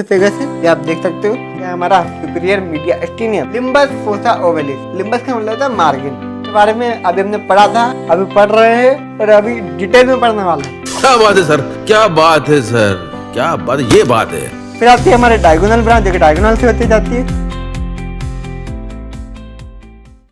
Figure से ये आप देख सकते हो, ये हमारा superior mediastinum limbus fossa ovalis. Limbus का मतलब होता है मार्जिन, के बारे में अभी हमने पढ़ा था, अभी पढ़ रहे हैं और अभी डिटेल में पढ़ने वाले हैं। क्या बात है सर, क्या बात है सर, क्या बात है, ये बात है। फिर आती है हमारे डायगोनल ब्रांच, जो कि डायगोनल से होती जाती है।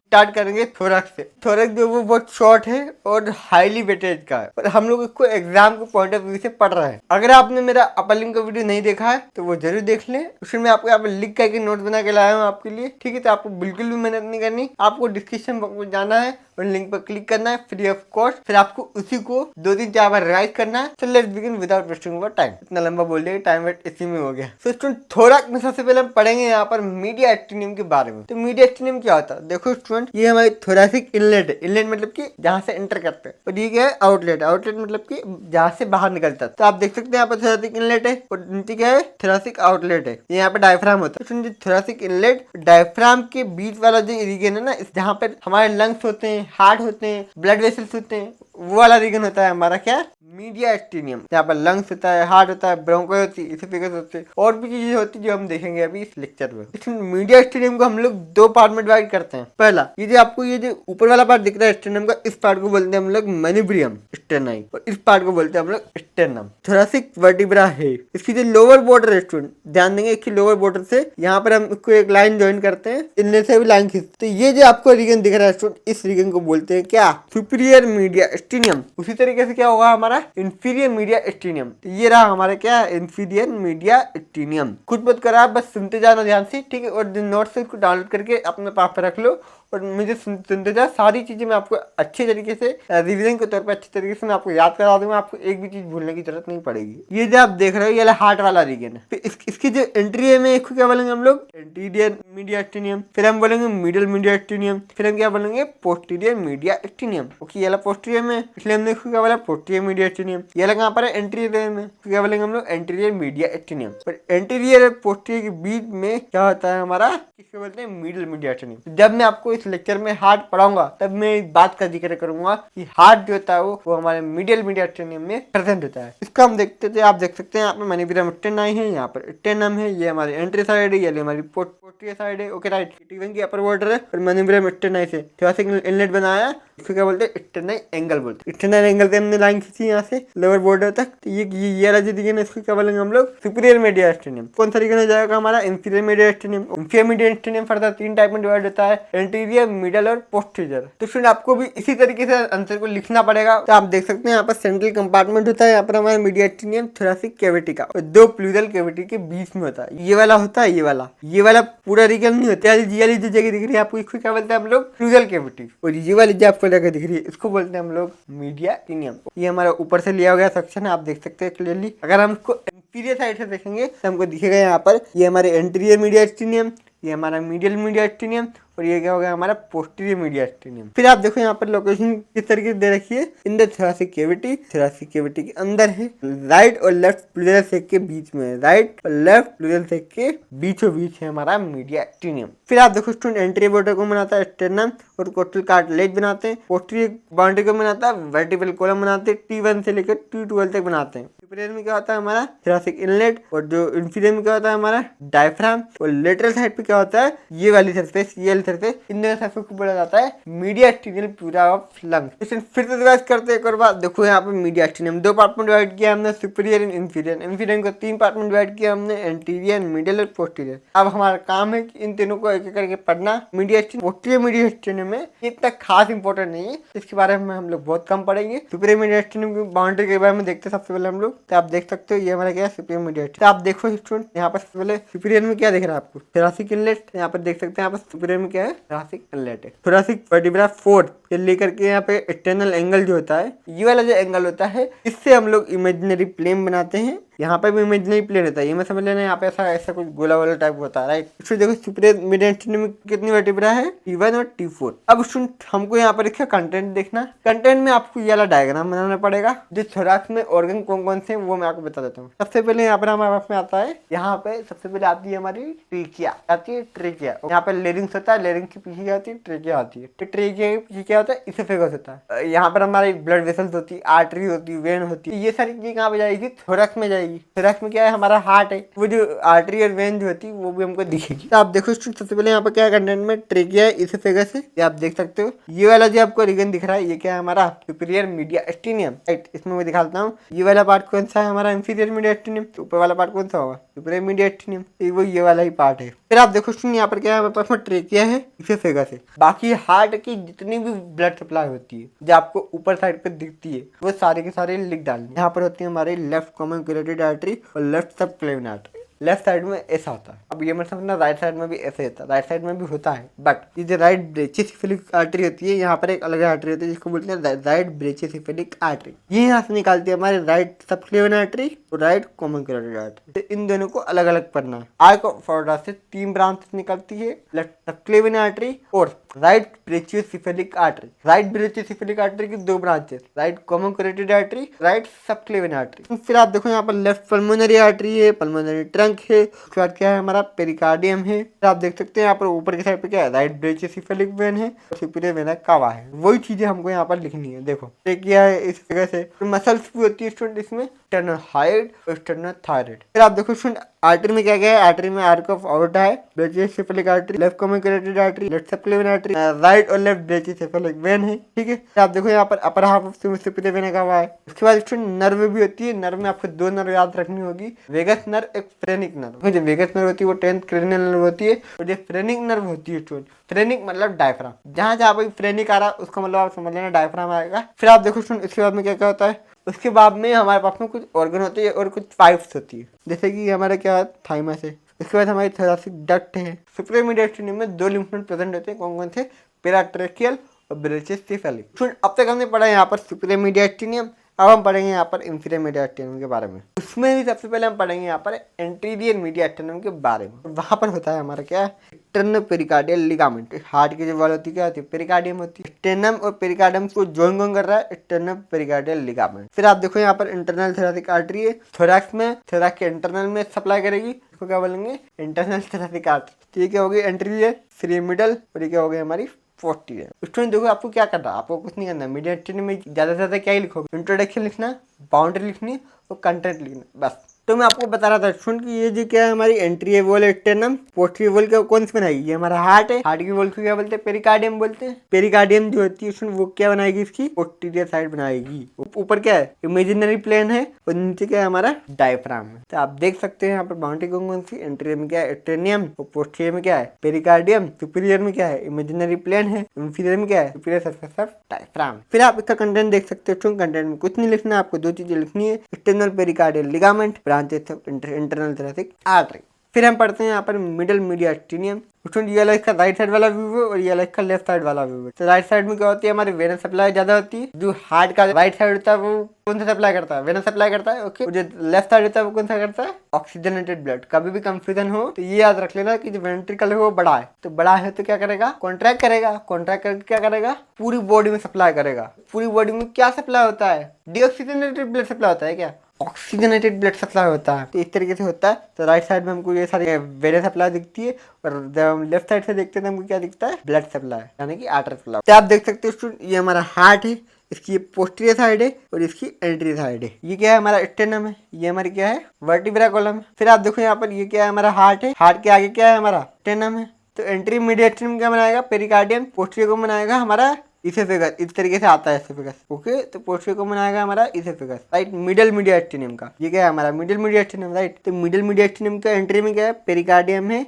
स्टार्ट करेंगे थोरक्स से। थोरक्स जो वो बहुत शॉर्ट है और हाईली वेटेज का है, और हम लोग इसको एग्जाम के पॉइंट ऑफ व्यू से पढ़ रहे हैं। अगर आपने मेरा अपर लिंक का वीडियो नहीं देखा है तो वो जरूर देख लें, उसमें मैं आपको यहाँ पे लिख करके नोट बना के लाया हूँ आपके लिए, ठीक है। तो आपको बिल्कुल भी मेहनत नहीं करनी, आपको डिस्क्रिप्शन बॉक्स में जाना है और लिंक पर क्लिक करना है फ्री ऑफ कॉस्ट। फिर आपको उसी को 2-3-4 बार रिवाइज करना है। तो let's begin without wasting our time. इतना लंबा बोल दिया, टाइम वेस्ट इसी में हो गया। तो स्टूडेंट थोरक्स में सबसे पहले हम पढ़ेंगे यहाँ पर मीडिया एक्टिनियम के बारे में। तो मीडिया एक्टिनियम क्या होता है, देखो स्टूडेंट, ये हमारी थोरैसिक इनलेट है। इनलेट मतलब कि जहाँ से एंटर करते हैं, और ये क्या है, आउटलेट। आउटलेट मतलब कि जहाँ से बाहर निकलता है। तो आप देख सकते हैं यहाँ पर थोरैसिक इनलेट है और नीचे क्या है, थोरैसिक आउटलेट है। यहाँ पे डायफ्राम होता है। तो थोरैसिक इनलेट डायफ्राम के बीच वाला जो रीजन है ना, जहाँ पर हमारे लंग्स होते हैं, हार्ट होते हैं, ब्लड वेसल्स होते हैं, वो वाला रीजन होता है हमारा क्या, मीडिया एक्टिनियम। यहाँ पर लंग्स होता है, हार्ट होता है, ब्रोंको होती है, इसोफेगस होते हैं, और भी चीजें होती है जो हम देखेंगे अभी इस लेक्चर में। इसमें मीडिया एक्टिनियम को हम लोग 2 पार्ट में डिवाइड करते हैं। पहला, ये जो आपको ये जो ऊपर वाला पार्ट दिख रहा है स्टेरनम का, इस पार्ट को बोलते हैं हम लोग मेनिब्रियम स्टेरनाई, और इस पार्ट को बोलते हैं हम लोग स्टेरनम। थोरैसिक वर्टिब्रा है। इसकी जो लोअर बॉर्डर है स्टूडेंट, ध्यान देंगे, इसकी लोअर बॉर्डर से यहाँ पर हम इसको एक लाइन ज्वाइन करते हैं, इनमें से भी लाइन खींचते हैं। ये जो आपको रीजन दिख रहा है स्टूडेंट, इस रीजन को बोलते हैं क्या, सुपीरियर मीडिया स्टीनियम। उसी तरीके से क्या होगा हमारा इंफीरियर मीडिया स्टीनियम। तो ये रहा हमारा क्या, इंफीरियर मीडिया स्टीनियम। कुछ मत करा, बस सुनते जाना ध्यान से, ठीक है। और नोट से इसको डाउनलोड करके अपने पास पे रख लो और मुझे सुनते जा। सारी चीजें मैं आपको अच्छे तरीके से रिवीजन के तौर पर अच्छे तरीके से मैं आपको याद करा दूंगा। आपको एक भी चीज भूलने की जरूरत नहीं पड़ेगी। ये जो आप देख रहे हो, ये हार्ट वाला रीजन है। फिर इसकी जो एंट्री है में इसको क्या बोलेंगे हम लोग, एंटीरियर मीडिया एक्टिनियम। फिर हम बोलेंगे मिडल मीडिया एक्टिनियम। फिर हम क्या बोलेंगे, पोस्टीरियर मीडिया एक्टिनियम। ओके, ये पोस्टीरियर में, इसलिए हमने इसको क्या बोला, पोस्टीरियर मीडिया एक्टिनियम। ये कहाँ पर है, एंटीरियर में, क्या बोलेंगे हम लोग, एंटीरियर मीडिया एक्टिनियम। पर एंटीरियर और पोस्टीरियर के बीच में क्या होता है हमारा, किसको बोलते हैं, मिडल मीडिया एक्टिनियम। जब मैं आपको इस लेक्चर में हार्ट पढ़ाऊंगा तब मैं इस बात का जिक्र करूंगा कि हार्ट जो होता है वो हमारे मिडिल मीडिया एक्टिनियम में प्रेजेंट होता है। इसका हम देखते थे, आप देख सकते हैं यहाँ पे मेनिब्रियम स्टेरनाई है, यहाँ पर स्टेरनम है, ये हमारी एंट्री साइड है, ये हमारी पोस्टीरियर साइड है। ओके राइट, टीवन की अपर बॉर्डर है और मेनिब्रियम स्टेरनाई से थोरैसिक इनलेट बनाया, इसको क्या बोलते हैं, स्टेरनाई एंगल बोलते हैं। स्टेरनाई एंगल से हमने लाइन खींची यहाँ से लोअर बॉर्डर तक। तो ये वाला जो रीजन है, इसको क्या बोलेंगे हम लोग, सुपीरियर मीडिया एक्टिनियम। कौन सा रीजन हो जाएगा हमारा, inferior media actinium. Inferior media actinium further 3 type में डिवाइड होता है, एंटीरियर, मिडल और पोस्टीरियर। तो स्टूडेंट आपको भी इसी तरीके से आंसर को लिखना पड़ेगा। तो आप देख सकते हैं यहाँ पर सेंट्रल कंपार्टमेंट होता है, यहाँ पर हमारा मीडिया एक्टिनियम थोरैसिक कैविटी का, और 2 प्लूरल कैविटी के बीच में होता है। ये वाला होता है, ये वाला पूरा रीजन नहीं होता है। ये वाली जो जगह दिख रही है आपको, इसको क्या बोलते हैं हम लोग, प्लूरल कैविटी। और ये वाली जो आपको जगह दिख रही है, इसको बोलते हैं हम लोग मीडिया एक्टिनियम। ये हमारा ऊपर से लिया गया सेक्शन है, आप देख सकते हैं क्लियरली। अगर हम इसको इंफीरियर साइड से देखेंगे तो हमको दिखेगा यहाँ पर, ये हमारे एंटीरियर मीडिया एक्टिनियम, ये हमारा मिडिल मीडिया एक्टिनियम, और ये क्या हो गया हमारा पोस्टीरियर मीडिया एक्टिनियम। फिर आप देखो यहाँ पर लोकेशन किस तरीके से दे रखी है, in the thoracic cavity, thoracic cavity के अंदर है, राइट और लेफ्ट प्लूरल सेक के बीच में, राइट और लेफ्ट प्लूरल सेक के बीचों बीच है हमारा मीडिया एक्टिनियम। फिर आप देखो स्टूडेंट, एंटीरियर बॉर्डर को बनाता है स्टेरनम और कोस्टल कार्टिलेज बनाते हैं। पोस्टीरियर बाउंड्री को बनाता है वर्टिब्रल कॉलम बनाते हैं, T1 से लेकर T12 तक बनाते हैं। सुपीरियर में क्या होता है हमारा थोरैसिक इनलेट, और जो इंफीरियर में क्या होता है हमारा डायफ्राम, और लेटरल साइड पे क्या होता है, ये वाली सरफेस, ये वाली सरफेस, इन दोनों सरफेस को बोला जाता है media actinium pleura of lungs. फिर से रिवाइज करते हैं एक और बात। देखो यहाँ पे मीडिया एक्टिनियम 2 पार्ट में डिवाइड किया हमने, सुपीरियर एंड इंफीरियर। इंफीरियर को 3 पार्ट में डिवाइड किया हमने, एंटीरियर, मिडिल और पोस्टीरियर। अब हमारा काम है कि इन तीनों को एक एक करके पढ़ना। Media actinium, posterior media actinium में इतना खास इंपॉर्टेंट नहीं है, इसके बारे में हम लोग बहुत कम पढ़ेंगे। सुपीरियर मीडिया एक्टिनियम की बाउंड्री के बारे में देखते हैं सबसे पहले हम लोग। तो आप देख सकते हो ये हमारा क्या है, सुपीरियर मीडिया। तो आप देखो स्टूडेंट, यहाँ पर सबसे पहले सुपीरियर में क्या दिख रहा है आपको, थोरैसिक इनलेट। यहाँ पर देख सकते हैं, यहाँ पर सुपीरियर में क्या है, थोरैसिक इनलेट है। थोरैसिक वर्टिब्रा 4 ये लेकर के यहाँ पे एक्सटर्नल एंगल जो होता है, ये वाला जो एंगल होता है, इससे हम लोग इमेजिनरी प्लेन बनाते हैं। यहाँ पे भी इमेजिनरी प्लेन होता है, ये मैं समझ लेना, यहाँ पे ऐसा कुछ गोला वाला टाइप होता है, राइट। इसमें देखो सुपीरियर मीडिया एक्टिनियम में कितनी वर्टिब्रा है, T1 और T4। अब स्टूडेंट हमको यहाँ पर देखिए कंटेंट देखना। कंटेंट में आपको ये वाला डायग्राम बनाना पड़ेगा। जो थोरैक्स में ऑर्गन कौन कौन से हैं वो मैं आपको बता देता हूँ। सबसे पहले यहाँ पर हमारे पास में आता है, यहाँ पे सबसे पहले आती है हमारी ट्रेकिया, आती है ट्रेकिया। यहाँ पे लेरिंग्स होता है, लेरिंग्स के पीछे आती है ट्रेकिया आती है। तो ट्रेकिया के पीछे क्या होता है, इसोफेगस होता है। यहाँ पर हमारी ब्लड वेसल्स होती है, आर्टरी होती है, वेन होती है। ये सारी चीजें कहाँ पे जाएगी, थोरैक्स में जाएगी। जाएगी। थोरैक्स में क्या है, हमारा हार्ट है, वो जो आर्टरी और वेन जो होती है वो भी हमको दिखेगी। तो आप देखो सबसे पहले यहाँ पर क्या कंटेंट में ट्रेकिया है, इसोफेगस है, ये आप देख सकते हो। ये वाला जो आपको रीजन दिख रहा है ये क्या है, हमारा सुपीरियर मीडियास्टिनियम, राइट। इसमें मैं दिखाता हूँ ये वाला पार्ट कौन सा है, हमारा इंफीरियर मीडियास्टिनियम। ऊपर वाला पार्ट कौन सा होगा, सुपीरियर मीडियास्टिनियम, वो ये वाला ही पार्ट है। फिर आप देखो यहाँ पर क्या है, हमारे पास में ट्रेकिया है, इसोफेगस है। बाकी हार्ट की जितनी भी ब्लड सप्लाई होती है जो आपको ऊपर साइड पे दिखती है वो सारे के सारे लिख डालने। यहाँ पर होती है हमारी लेफ्ट कॉमन कैरोटिड आर्टरी और लेफ्ट सब क्लेविन आर्टरी। लेफ्ट साइड में ऐसा होता है, अब ये मतलब समझना राइट साइड में भी ऐसे होता है, राइट साइड में भी होता है, बट ये जो राइट ब्रेचियोसेफेलिक आर्टरी होती है यहाँ पर एक अलग आर्टरी होती है जिसको बोलते हैं राइट ब्रेचियोसेफेलिक आर्टरी। ये यहाँ से निकालती है हमारे राइट सबक्लेवियन आर्टरी और राइट कॉमन कैरोटिड आर्टरी। तो इन दोनों को अलग अलग पढ़ना है। आर्क ऑफ एओर्टा से 3 ब्रांच निकलती है, लेफ्ट सबक्लेवियन आर्टरी और राइट ब्रेचियोसेफेलिक आर्टरी। राइट ब्रेचियोसेफेलिक आर्टरी की 2 branches, right common carotid artery, right subclavian artery. फिर आप देखो यहाँ पर लेफ्ट पल्मोनरी आर्टरी है, पल्मोनरी ट्रंक है, उसके बाद क्या है हमारा पेरिकार्डियम है। फिर आप देख सकते हैं यहाँ पर ऊपर की साइड पे क्या है, राइट ब्रेचियोसेफेलिक वेन है, सुपीरियर वेना कावा है। वही चीजें हमको यहाँ पर लिखनी है। देखो क्या है इस जगह से मसल्स भी होती है स्टूडेंट इसमें, स्टेर्नोहाइड और स्टेर्नोथायराइड। फिर आप देखो स्टूडेंट आर्टरी में क्या क्या है, आर्टरी में आर्क ऑफ एओर्टा है, brachiocephalic artery, left common carotid artery, left subclavian artery, right और लेफ्ट ब्रेचियोसेफेलिक वेन है, ठीक है। फिर आप देखो यहाँ पर upper half of superior vena cava है। उसके बाद स्टूडेंट नर्व भी होती है। नर्व में आपको 2 नर्व याद रखनी होगी, वेगस नर्व, एक फ्रेनिक नर्व। जो वेगस नर्व होती है वो 10th क्रेनियल नर्व होती है और जो फ्रेनिक नर्व होती है स्टूडेंट, फ्रेनिक मतलब डायफ्राम, जहाँ जहाँ पर फ्रेनिक आ रहा है उसका मतलब आप समझ लेना डायफ्राम आएगा। फिर आप देखो स्टूडेंट इसके बाद में क्या क्या होता है, उसके बाद में हमारे पास में कुछ ऑर्गन होते हैं और कुछ पाइप्स होती है, जैसे कि हमारा क्या थाइमस है। इसके बाद हमारी थोरैसिक डक्ट है। सुपीरियर मीडियास्टिनियम में 2 लिम्फ नोड प्रेजेंट होते हैं, कौन कौन से, पेराट्रेकियल और ब्रेचियोसेफेलिक। अब तक हमने पढ़ा यहाँ पर सुपीरियर मीडियास्टिनियम, अब हम पढ़ेंगे यहाँ पर इंफीरियर मीडियास्टिनियम के बारे में। उसमें भी सबसे पहले हम पढ़ेंगे यहाँ पर एंटीरियर मीडियास्टिनियम के बारे में। वहाँ पर होता है हमारा क्या, स्टेर्नो पेरिकार्डियल लिगामेंट। हार्ट की जो वॉल होती है क्या होती है, पेरिकार्डियम होती है। स्टेर्नम और पेरिकार्डियम को जॉइन कौन कर रहा है, स्टेर्नो पेरिकार्डियल लिगामेंट। फिर आप देखो यहाँ पर इंटरनल थोरैसिक आर्टरी है, थोरैक्स में, थोरैक्स के इंटरनल में सप्लाई करेगी, इसको क्या बोलेंगे, इंटरनल थोरैसिक आर्टरी। ये क्या होगी, एंटीरियर, फिर मिडल, और ये क्या होगी हमारी पोस्टीरियर। स्टूडेंट देखो आपको क्या करना है, आपको कुछ नहीं करना। मीडियास्टिनियम में ज्यादा से ज्यादा क्या ही लिखोगे, इंट्रोडक्शन लिखना, बाउंड्री लिखनी और कंटेंट लिखना, बस। तो मैं आपको बता रहा था स्टूडेंट कि ये जो क्या है हमारी एंट्री वॉल है स्टेर्नम, पोस्टीरियर वॉल क्या कौन सी बनाएगी, ये हमारा हार्ट है। हार्ट की वॉल को क्या बोलते हैं, पेरिकार्डियम बोलते हैं। पेरिकार्डियम जो होती है स्टूडेंट वो क्या बनाएगी, इसकी पोस्टीरियर साइड बनाएगी। ऊपर क्या है, इमेजिनरी प्लेन है और नीचे क्या है हमारा डायफ्राम है। तो आप देख सकते हैं यहाँ पर बाउंड्री कौन सी, एंटीरियर में क्या है स्टेर्नियम और पोस्टीरियर में क्या है पेरिकार्डियम, सुपीरियर में क्या है इमेजिनरी प्लेन है, इंफीरियर में क्या है सुपीरियर सरफेस ऑफ डायफ्राम। फिर आप इसका कंटेंट देख सकते हो स्टूडेंट, कंटेंट में कुछ नहीं लिखना, आपको 2 चीजें लिखनी है, external pericardial ligament, branches of internal thoracic artery. फिर हम पढ़ते हैं यहाँ पर मिडल मीडियास्टिनियम। स्टूडेंट ये वाला इसका राइट साइड वाला व्यू है और ये वाला इसका लेफ्ट साइड वाला व्यू है। तो राइट साइड में क्या होती है, हमारी वेनस सप्लाई ज्यादा होती है। जो हार्ट का राइट साइड होता है वो कौन सा सप्लाई करता है, वेनस सप्लाई करता है, ओके। जो लेफ्ट साइड होता है वो कौन सा करता है, ऑक्सीजनेटेड ब्लड। कभी भी कंफ्यूजन हो तो ये याद रख लेना कि जो वेंट्रिकल है वो बड़ा है, तो बड़ा है तो क्या करेगा, कॉन्ट्रैक्ट करेगा, कॉन्ट्रैक्ट करके क्या करेगा, पूरी बॉडी में सप्लाई करेगा। पूरी बॉडी में क्या सप्लाई होता है, डीऑक्सीजनेटेड ब्लड सप्लाई होता है, क्या ऑक्सीजनेटेड ब्लड सप्लाई होता है। तो इस तरीके से होता है। तो राइट साइड में हमको ये सारी वेनस सप्लाई दिखती है और जब हम लेफ्ट साइड से देखते हैं तो हमको क्या दिखता है, ब्लड सप्लाई यानी कि आर्टरी सप्लाई। तो आप देख सकते हो स्टूडेंट ये हमारा हार्ट है, इसकी ये पोस्टीरियर साइड है और इसकी एंटीरियर साइड है। ये क्या है हमारा स्टेर्नम है, ये हमारी क्या है वर्टिब्रा कॉलम है। फिर आप देखो यहाँ पर ये क्या है हमारा हार्ट है, हार्ट के आगे क्या है हमारा स्टेर्नम है। तो एंट्री मीडियास्टिनियम क्या बनाएगा, पेरिकार्डियम, पोस्टीरियर को बनाएगा हमारा इसोफेगस। इस तरीके से आता है इसोफेगस, ओके। तो पोस्टीरियर को बनाएगा हमारा इसोफेगस, राइट। मिडल मीडियास्टिनियम का ये क्या है हमारा मिडल मीडियास्टिनियम, राइट। तो मिडल मीडियास्टिनियम का एंट्री में क्या है पेरिकार्डियम है,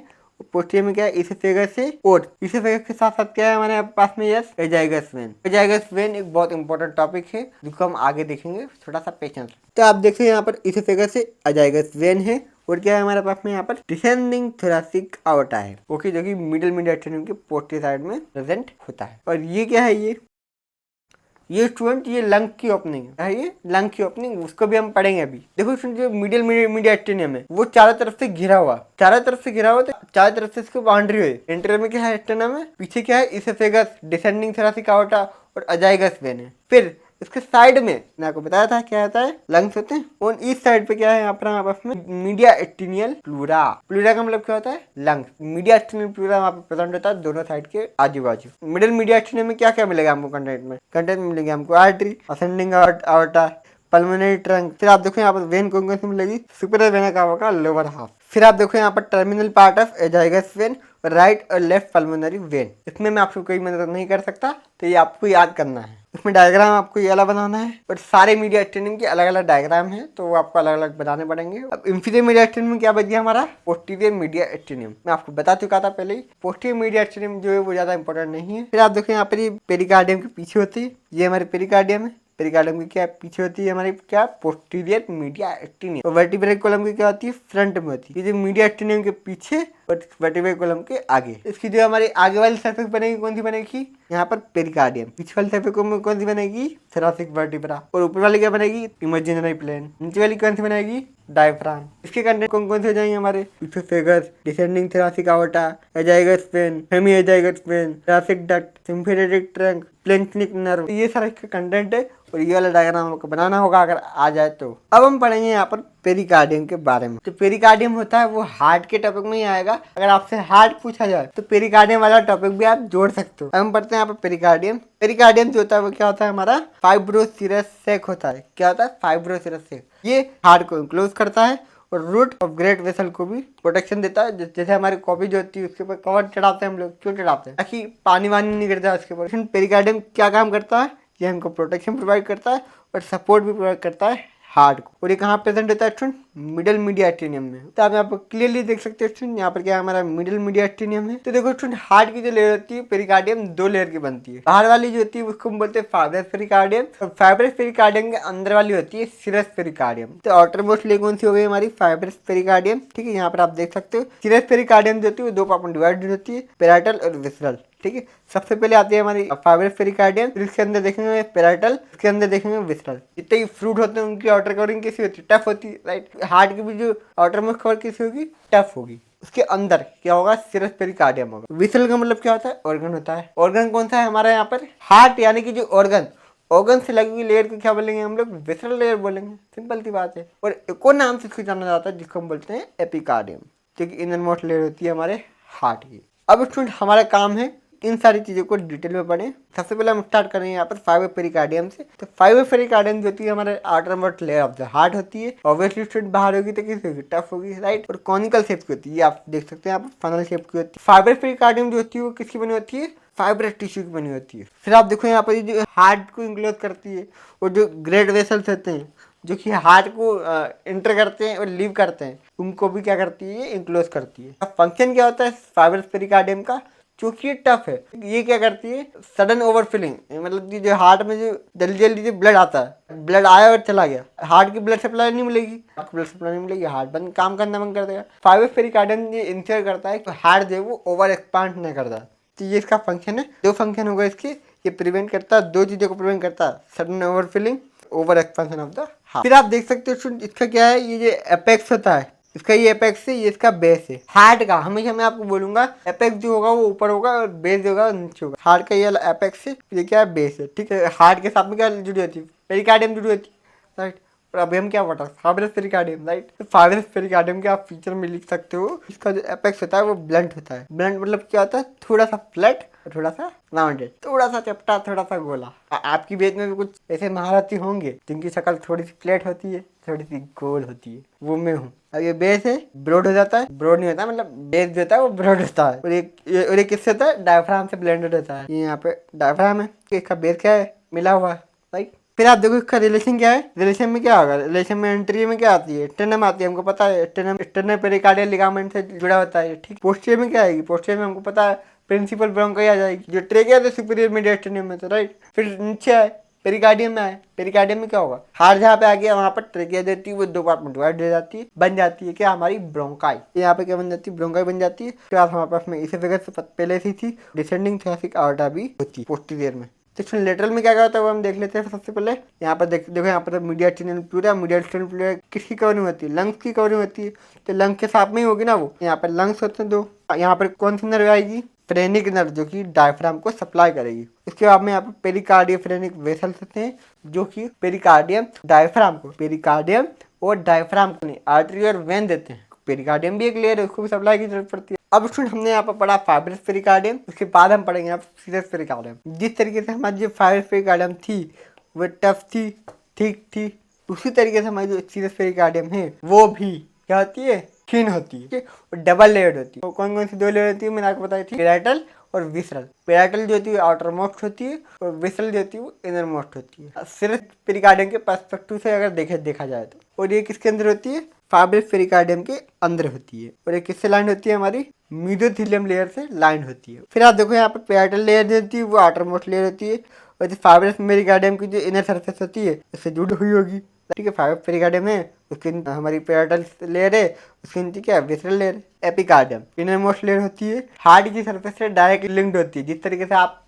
पोस्टीरियर में क्या है इसोफेगस है और इसोफेगस के साथ साथ क्या है हमारे पास में, yes azygos when. Azygos when एक बहुत इंपॉर्टेंट टॉपिक है जिसको हम आगे देखेंगे, थोड़ा सा पेशेंस। तो आप देखिए यहाँ पर इसोफेगस है, एजाइगस वेन है और क्या है हमारे पास में यहाँ पर डिसेंडिंग थोरैसिक आवर्टा है, ओके, जो कि मिडल मीडियास्टिनियम के पोस्टीरियर साइड में प्रेजेंट होता है। और ये क्या है, ये स्टूडेंट ये लंग की ओपनिंग है, ये लंग की ओपनिंग, उसको भी हम पढ़ेंगे अभी। देखो स्टूडेंट जो मिडल मीडियास्टिनियम है वो चारों तरफ से घिरा हुआ, चारों तरफ से घिरा हुआ, तो चारों तरफ से इसकी बाउंड्री हुई। इंटीरियर में क्या है स्टेर्नम है, पीछे क्या है इसोफेगस, डिसेंडिंग थोरैसिक आवर्टा और एजाइगस वेन है। फिर इसके साइड में मैं आपको बताया था क्या होता है, लंग्स होते हैं। और इस साइड पे क्या है यहाँ पर आपस में मीडियास्टिनियल प्लूरा। प्लूरा का मतलब क्या होता है, लंग्स। मीडियास्टिनियल प्लूरा वहाँ पे प्रेजेंट होता है दोनों साइड के आजू बाजू। मिडिल मीडियास्टिनियम में क्या क्या मिलेगा हमको कंटेंट में, कंटेंट मिलेगा हमको artery, ascending aorta, pulmonary trunk. फिर आप देखो यहाँ पर वेन कौन सी मिलेगी, सुपीरियर वेना का होगा लोअर हाफ। फिर आप देखो यहाँ पर terminal part of azygos when, right और लेफ्ट पल्मोनरी वेन। इसमें मैं आपको कोई मदद नहीं कर सकता, तो ये आपको याद करना है। इसमें डायग्राम आपको ये अलग बनाना है, और सारे मीडिया स्टेनिंग के अलग अलग डायग्राम हैं, तो वो आपको अलग अलग बनाने पड़ेंगे। अब इंफीरियर मीडिया स्टेनियम क्या बच गया हमारा, पोस्टीरियर मीडिया स्टेनियम। मैं आपको बता चुका था पहले ही, पोस्टीरियर मीडिया स्टेनियम जो है वो ज्यादा इंपॉर्टेंट नहीं है। फिर आप देखो यहाँ पर ये पेरिकार्डियम के पीछे होती है, ये हमारे पेरिकार्डियम है। पेरिकार्डियम की क्या पीछे होती है हमारी, क्या पोस्टीरियर मीडिया स्टेनियम। और वर्टिब्रल कॉलम की क्या होती है, फ्रंट में होती है। ये जो मीडिया स्टेनियम के पीछे और वर्टिब्रल कॉलम के आगे। इसकी जो हमारी आगे वाली सरफेस बनेगी कौन सी बनेगी, यहाँ पर पेरिकार्डियम। पीछे वाली सरफेस कौन सी बनेगी, थोरैसिक वर्टिब्रा। और ऊपर वाली क्या बनेगी, इमेजिनरी प्लेन। नीचे वाली कौन सी बनेगी, डायफ्राम। इसके कंटेंट कौन कौन से हो जाएंगे हमारे, oesophagus, descending thoracic aorta, azygos vein, hemi azygos vein, thoracic duct, sympathetic trunk, splanchnic nerve. ये सारा इसका कंटेंट है, और ये वाला डायग्राम आपको बनाना होगा अगर आ जाए तो। अब हम पढ़ेंगे यहाँ पर पेरिकार्डियम के बारे में। तो पेरिकार्डियम होता है वो हार्ट के टॉपिक में ही आएगा। अगर आपसे हार्ट पूछा जाए तो पेरिकार्डियम वाला टॉपिक भी आप जोड़ सकते हो। अब हम पढ़ते हैं यहाँ पर पेरिकार्डियम। पेरिकार्डियम जो होता है वो क्या होता है हमारा, फाइब्रोसिरस सेक होता है। क्या होता है, फाइब्रोसिरस सेक। ये हार्ट को इनक्लोज करता है और रूट ऑफ ग्रेट वेसल को भी प्रोटेक्शन देता है। जैसे हमारी कॉपी जो होती है उसके ऊपर कवर चढ़ाते हैं हम लोग, क्यों चढ़ाते हैं, ताकि पानी वानी नहीं गिर जाए उसके ऊपर। पेरिकार्डियम क्या काम करता है, ये हमको प्रोटेक्शन प्रोवाइड करता है और सपोर्ट भी प्रोवाइड करता है हार्ट को। और ये कहाँ प्रेजेंट होता है स्टूडेंट, मिडल मीडिया स्टेनियम में। तो आप यहाँ पर क्लियरली देख सकते हो स्टूडेंट, यहाँ पर क्या हमारा मिडल मीडिया स्टेनियम है। तो देखो स्टूडेंट, हार्ट की जो लेयर होती है पेरिकार्डियम 2 लेयर की बनती है। बाहर वाली जो होती है उसको हम बोलते हैं फाइब्रस पेरिकार्डियम, और फाइब्रस पेरिकार्डियम के अंदर वाली होती है सिरस पेरिकार्डियम। तो आउटर मोस्ट लेयर कौन सी हो गई हमारी, फाइब्रस पेरिकार्डियम। ठीक है, यहाँ पर आप देख सकते हो सिरस पेरिकार्डियम जो होती है वो 2 पार्ट में डिवाइडेड होती है, पेराइटल और विसरल। ठीक है, सबसे पहले आती है हमारी फाइब्रस पेरिकार्डियम, फिर इसके अंदर देखेंगे पेराइटल, इसके अंदर देखेंगे विसरल। जितने भी फ्रूट होते हैं उनकी आउटर कवरिंग कैसी होती है, टफ होती है, राइट। हार्ट की भी जो आउटर मोस्ट कवर कैसी होगी, टफ होगी। उसके अंदर क्या होगा, सिरस पेरिकार्डियम होगा। विसरल का मतलब क्या होता है, ऑर्गन होता है। ऑर्गन कौन सा है हमारा यहाँ पर, हार्ट यानी कि जो ऑर्गन से लगी हुई लेयर को क्या बोलेंगे हम लोग, विसरल लेयर बोलेंगे। सिंपल सी बात है। और एक और नाम से इसको जाना जाता है जिसको हम बोलते हैं एपिकार्डियम, जो कि इनर मोस्ट लेयर होती है हमारे हार्ट की। अब स्टूडेंट हमारा काम है इन सारी चीज़ों को डिटेल में पढ़ें। सबसे पहले हम स्टार्ट करेंगे यहाँ पर फाइबर पेरिकार्डियम से। तो फाइबर पेरिकार्डियम जो होती है हमारे outer most layer of the heart होती है। ऑब्वियसली स्टूडेंट बाहर होगी तो कैसी होगी, टफ होगी, राइट। और कॉनिकल शेप की होती है, ये आप देख सकते हैं यहाँ पर फनल शेप की होती है। फाइबर पेरिकार्डियम जो होती है वो किसकी बनी होती है, फाइब्रस टिश्यू की बनी होती है। फिर आप देखो यहाँ पर जो हार्ट को इंक्लोज करती है, और जो ग्रेट वेसल्स होते हैं जो कि हार्ट को इंटर करते हैं और लीव करते हैं, उनको भी क्या करती है, इंक्लोज करती है। अब फंक्शन क्या होता है फाइब्रस पेरिकार्डियम का, क्योंकि ये टफ है, ये क्या करती है, सडन ओवरफिलिंग, मतलब कि जो हार्ट में जो जल्दी जल्दी जो ब्लड आता है, ब्लड आया और चला गया, हार्ट की ब्लड सप्लाई नहीं मिलेगी, हार्ट को ब्लड सप्लाई नहीं मिलेगी, हार्ट बंद काम करना बंद कर देगा। फाइब्रस पेरिकार्डियम ये इंश्योर करता है कि हार्ट जो है वो ओवर एक्सपांड नहीं करता। तो ये इसका फंक्शन है। 2 फंक्शन होगा इसके, ये प्रिवेंट करता है 2 चीज़ों को प्रिवेंट करता है, sudden overfilling, over expansion of the heart. फिर आप देख सकते हो इसका क्या है, ये जो एपेक्स होता है, इसका ये एपेक्स है, ये इसका बेस है हार्ट का। हमेशा मैं आपको बोलूंगा एपेक्स जो होगा वो ऊपर होगा और बेस जो होगा नीचे होगा। हार्ट का ये एपेक्स है, ये क्या है, बेस है। ठीक है, हार्ट के साथ में क्या जुड़ी होती है, पेरिकार्डियम जुड़ी होती है, राइट। और अभी हम क्या पढ़ा, फाइब्रस पेरिकार्डियम, राइट। तो फाइब्रस पेरिकार्डियम के आप फीचर में लिख सकते हो, इसका जो एपेक्स होता है वो ब्लंट होता है। ब्लंट मतलब क्या होता है, थोड़ा सा फ्लैट, थोड़ा सा राउंडेड, थोड़ा सा चपटा, थोड़ा सा गोला। आपकी बेच में भी कुछ ऐसे महारथी होंगे जिनकी शक्ल थोड़ी सी फ्लैट होती है, थोड़ी सी गोल होती है, वो मैं हूँ। अब ये बेस है, ब्रॉड हो जाता है, ब्रॉड नहीं होता, मतलब बेस जो होता है वो ब्रॉड होता है। और ये किससे होता है, डायफ्राम से ब्लेंडेड होता है। ये यहाँ पे डायफ्राम है, इसका बेस क्या है, मिला हुआ है, राइट। फिर आप देखो इसका रिलेशन क्या है, रिलेशन में क्या होगा, रिलेशन में एंट्री में क्या आती है, स्टेनम आती है, हमको पता है स्टेनम पेरिकार्डियल लिगामेंट से जुड़ा होता है, ठीक। पोस्टीरियर में क्या आएगी, पोस्टीरियर में हमको पता है प्रिंसिपल ब्रोंकाई आ जाएगी, जो ट्रेकिया तो सुपीरियर मीडिया स्टेनियम में, तो राइट। फिर नीचे आए पेरिकार्डियम में आए, पेरिकार्डियम में क्या होगा, हार्ट जहाँ पे आ गया वहाँ पर ट्रेकिया देती है, वो 2 पार्ट में डिवाइड हो जाती है, बन जाती है क्या हमारी ब्रोंकाई। यहाँ पे क्या बन जाती है, ब्रोंकाई बन जाती है। फिर हमारे पास में इसोफेगस से पहले से थी, डिसेंडिंग थोरैसिक अओर्टा भी होती है पोस्टीरियर में। तो लेटरल में क्या होता है वो हम देख लेते हैं। सबसे पहले यहाँ पर देखो यहाँ पर मीडिया स्टेनियम प्लूरा, मीडिया स्टेनियम प्लूरा किसकी कवरिंग होती है, लंग्स की कवरिंग होती है। तो लंग के साथ में ही होगी ना वो, यहाँ पर लंग्स होते हैं 2। यहाँ पर कौन सी नर्व आएगी, फ्रेनिक नर्व, जो कि डायफ्राम को सप्लाई करेगी। इसके बाद में यहाँ पर पेरिकार्डियोफ्रेनिक वेसल्स होते हैं, जो कि पेरिकार्डियम डायफ्राम को, पेरिकार्डियम और डायफ्राम को नहीं, आर्टरी और वेन देते हैं। पेरिकार्डियम भी एक लेयर है, उसको भी सप्लाई की जरूरत पड़ती है। अब स्टूडेंट हमने यहाँ पर पढ़ा फाइब्रस पेरिकार्डियम, उसके बाद हम पढ़ेंगे यहाँ पर सिरस पेरिकार्डियम। जिस तरीके से हमारी जो फाइब्रस पेरिकार्डियम थी वो टफ थी, ठीक थी, उसी तरीके से हमारी जो सीरस पेरिकार्डियम है वो भी क्या होती है, थिन होती है और डबल लेयर्ड होती है। तो कौन कौन सी 2 लेयर होती है मैंने आपको बताई थी, पेराइटल और विसरल। पेराइटल जो होती है आउटर मोस्ट होती है और विसरल जो होती है वो इनर मोस्ट होती है। सिर्फ पेरिकार्डियम के पर्सपेक्टिव से अगर देखा जाए तो। और ये किसके अंदर होती है, फाइब्रस पेरिकार्डियम के अंदर होती है। और ये किससे लाइन होती है, हमारी मेसोथेलियम लेयर से लाइन होती है। फिर आप देखो यहाँ पर पेराइटल लेयर जो होती है वो आउटर मोस्ट लेयर होती है और जो फाइब्रस पेरिकार्डियम की जो इनर सरफेस होती है उससे जुड़ी हुई होगी। ठीक है, फाइब्रस पेरिकार्डियम है, उसके हमारी पेराइटल लेयर है, उसके नीचे क्या है, visceral layer. Epicardium inner most layer होती है, हार्ट की सरफेस से डायरेक्ट लिंक्ड होती है। जिस तरीके से आप